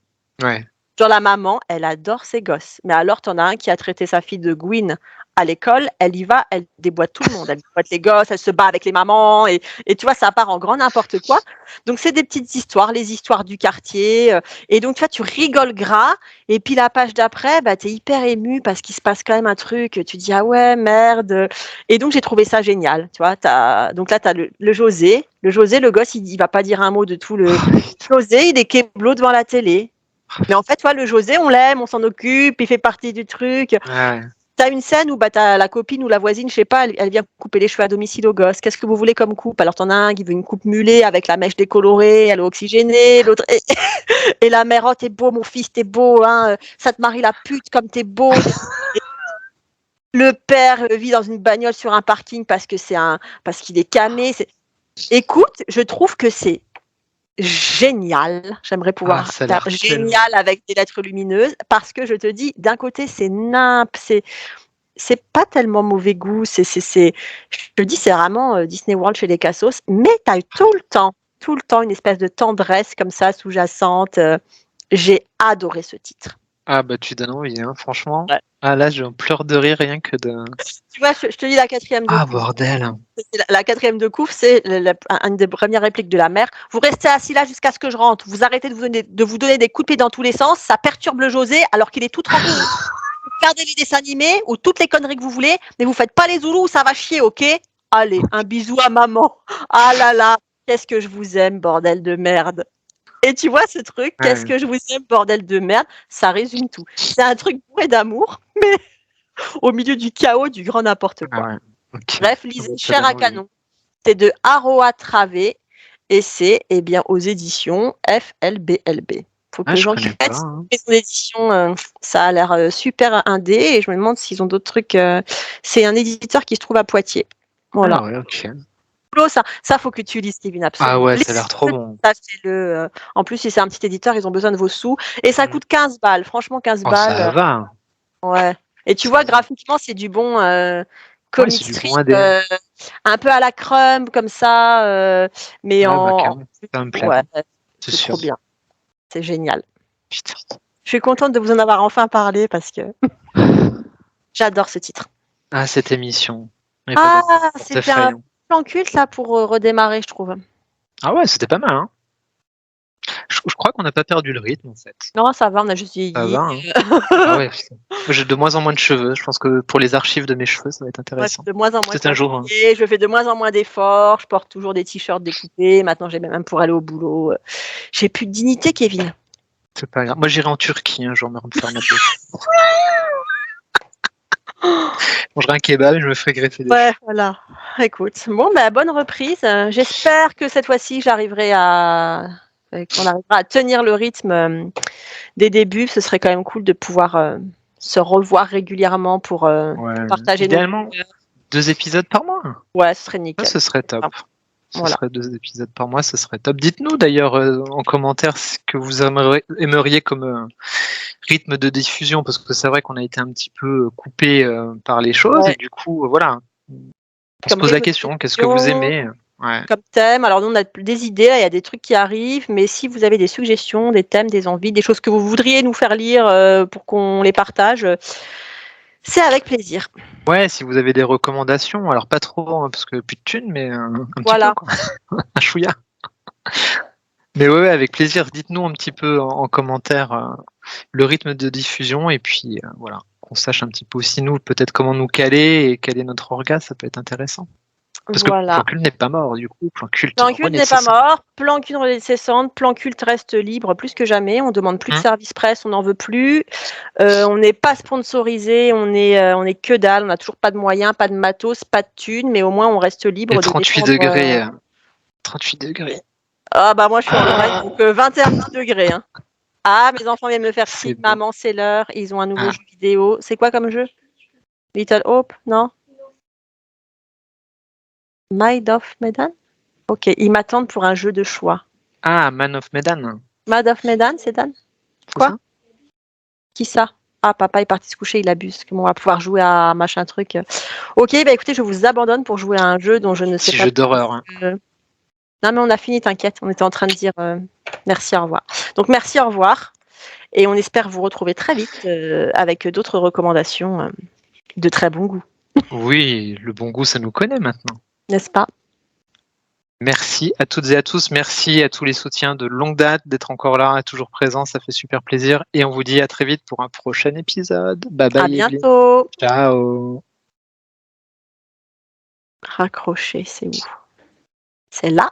Ouais. Genre la maman, elle adore ses gosses. Mais alors, t'en as un qui a traité sa fille de Gwyn à l'école, elle y va, elle déboîte tout le monde. Elle déboîte les gosses, elle se bat avec les mamans. Et tu vois, ça part en grand n'importe quoi. Donc, c'est des petites histoires, les histoires du quartier. Et donc, tu vois, tu rigoles gras. Et puis, la page d'après, bah, tu es hyper ému parce qu'il se passe quand même un truc. Tu dis, ah ouais, merde. Et donc, j'ai trouvé ça génial. Tu vois, donc là, tu as le José. Le José, le gosse, il va pas dire un mot de tout le José. Il est kéblo devant la télé. Mais en fait, toi, le José, on l'aime, on s'en occupe, il fait partie du truc. Ouais. Tu as une scène où bah, tu as la copine ou la voisine, je sais pas, elle vient couper les cheveux à domicile au gosse. Qu'est-ce que vous voulez comme coupe? Alors, tu en as un qui veut une coupe mulet avec la mèche décolorée, elle est oxygénée. L'autre, et la mère, oh, t'es beau, mon fils, t'es beau, hein, ça te marie la pute comme t'es beau. Le père vit dans une bagnole sur un parking parce qu'il est camé. Écoute, je trouve que c'est génial. J'aimerais pouvoir Ça a faire l'air tellement. génial avec des lettres lumineuses parce que je te dis, d'un côté, c'est nimp, c'est pas tellement mauvais goût. Je te dis, c'est vraiment Disney World chez les cassos, mais tu as tout le temps une espèce de tendresse comme ça, sous-jacente. J'ai adoré ce titre. Ah bah tu donnes envie, hein, franchement. Ouais. Ah là, je pleure de rire rien que de. Tu vois, je te dis la quatrième de Ah couve. bordel. La quatrième de couve, c'est une des premières répliques de la mère. Vous restez assis là jusqu'à ce que je rentre. Vous arrêtez de vous donner des coups de pied dans tous les sens. Ça perturbe le José alors qu'il est tout tranquille. Regardez les dessins animés ou toutes les conneries que vous voulez, mais vous faites pas les zoulous, ça va chier, ok? Allez, un bisou à maman. Ah là là, qu'est-ce que je vous aime, bordel de merde. Et tu vois ce truc, qu'est-ce que je vous aime, bordel de merde, ça résume tout. C'est un truc bourré d'amour, mais au milieu du chaos, du grand n'importe quoi. Ouais. Okay. Bref, lisez Chair à canon. C'est de Aroa Travé et c'est aux éditions FLBLB. Faut que les gens qui mettent son édition, ça a l'air super indé et je me demande s'ils ont d'autres trucs. C'est un éditeur qui se trouve à Poitiers. Voilà. Ah ouais, ok. boulot, ça faut que tu lises, Kevin, Ah absolument. ouais, ça a l'air trop bon. Ça, fais-le. En plus, si c'est un petit éditeur, ils ont besoin de vos sous. Et ça coûte 15 balles. Franchement, 15 Oh, ça balles. va. Ouais. Et tu Ça vois, va. graphiquement, c'est du bon Ouais, comic c'est du strip, bon AD. un peu à la Crumb, comme ça, mais Ouais, bah, en... carrément. Ça va me plaire, Ouais, c'est c'est sûr. trop bien. C'est génial. Putain. Je suis contente de vous en avoir enfin parlé parce que j'adore ce titre. Ah, cette émission. Mais pas Ah, mal. C'est c'était un effrayant. plan culte là pour redémarrer, je trouve. Ah ouais, c'était pas mal, hein. Je crois qu'on n'a pas perdu le rythme, en fait. Non, ça va, on a juste Ça vieilli. va, hein. Ah ouais, putain. Moi, j'ai de moins en moins de cheveux. Je pense que pour les archives de mes cheveux, ça va être Moi, je intéressant. fais de moins en moins de Peut-être un jour. chantiers, je fais de moins en moins d'efforts, je porte toujours des t-shirts découpés. Maintenant, j'ai même pour aller au boulot. J'ai plus de dignité, Kevin. C'est pas grave. Moi, j'irai en Turquie un jour me faire mettre des cheveux. Je mangerai un kebab et je me ferai greffer des Ouais, cheveux. voilà. Écoute, bon, bah, bonne reprise. J'espère que cette fois-ci, qu'on arrivera à tenir le rythme des débuts. Ce serait quand même cool de pouvoir se revoir régulièrement pour Ouais. partager nos Idéalement, 2 épisodes par mois. Ouais, ce serait Ouais, nickel. ce serait top. Ce Voilà. serait 2 épisodes par mois, ce serait top. Dites-nous d'ailleurs en commentaire ce que vous aimeriez comme rythme de diffusion, parce que c'est vrai qu'on a été un petit peu coupé par les choses, et Ouais. du coup, voilà, on se Comme pose la rythme de question, qu'est-ce que vous diffusion, aimez? Ouais. comme thème. Alors, nous, on a des idées, il y a des trucs qui arrivent, mais si vous avez des suggestions, des thèmes, des envies, des choses que vous voudriez nous faire lire pour qu'on les partage, c'est avec plaisir. Ouais, si vous avez des recommandations, alors pas trop, hein, parce que plus de thunes, mais un petit peu, Voilà. quoi. Un chouïa. Mais ouais, avec plaisir, dites-nous un petit peu en commentaire le rythme de diffusion, et puis voilà, qu'on sache un petit peu aussi nous, peut-être comment nous caler et quel est notre orgasme, ça peut être intéressant. Parce que Voilà. Plan Cul n'est pas mort, du coup, Plan Culte Plan culte n'est pas renaissance. mort, plan culte renaissante, plan culte reste libre plus que jamais. On demande plus de service presse, on n'en veut plus. On n'est pas sponsorisé, on est que dalle, on n'a toujours pas de moyens, pas de matos, pas de thunes, mais au moins on reste Et libre de 38 défendre. degrés. 38 degrés. Ah bah moi je suis en Lorraine, donc 21 petits degrés. Hein. Ah, mes enfants viennent me faire C'est signe, beau. maman c'est l'heure, ils ont un nouveau Ah. jeu vidéo. C'est quoi comme jeu? Little Hope, non? Maid of Medan? Ok, ils m'attendent pour un jeu de choix. Ah, Man of Medan, Maid of Medan, c'est Dan? c'est Quoi? ça? Qui ça? Ah, papa est parti se coucher, il abuse. Comment on va pouvoir jouer à machin truc? Ok, bah écoutez, je vous abandonne pour jouer à un jeu dont je ne sais Petit pas. jeu d'horreur. Hein. Non, mais on a fini, t'inquiète. On était en train de dire merci, au revoir. Donc, merci, au revoir. Et on espère vous retrouver très vite avec d'autres recommandations de très bon goût. Oui, le bon goût, ça nous connaît maintenant. N'est-ce pas? Merci à toutes et à tous. Merci à tous les soutiens de longue date d'être encore là et toujours présents. Ça fait super plaisir. Et on vous dit à très vite pour un prochain épisode. Bye À bye, Evelyne. bientôt. Ciao. Raccrocher, c'est où? C'est là.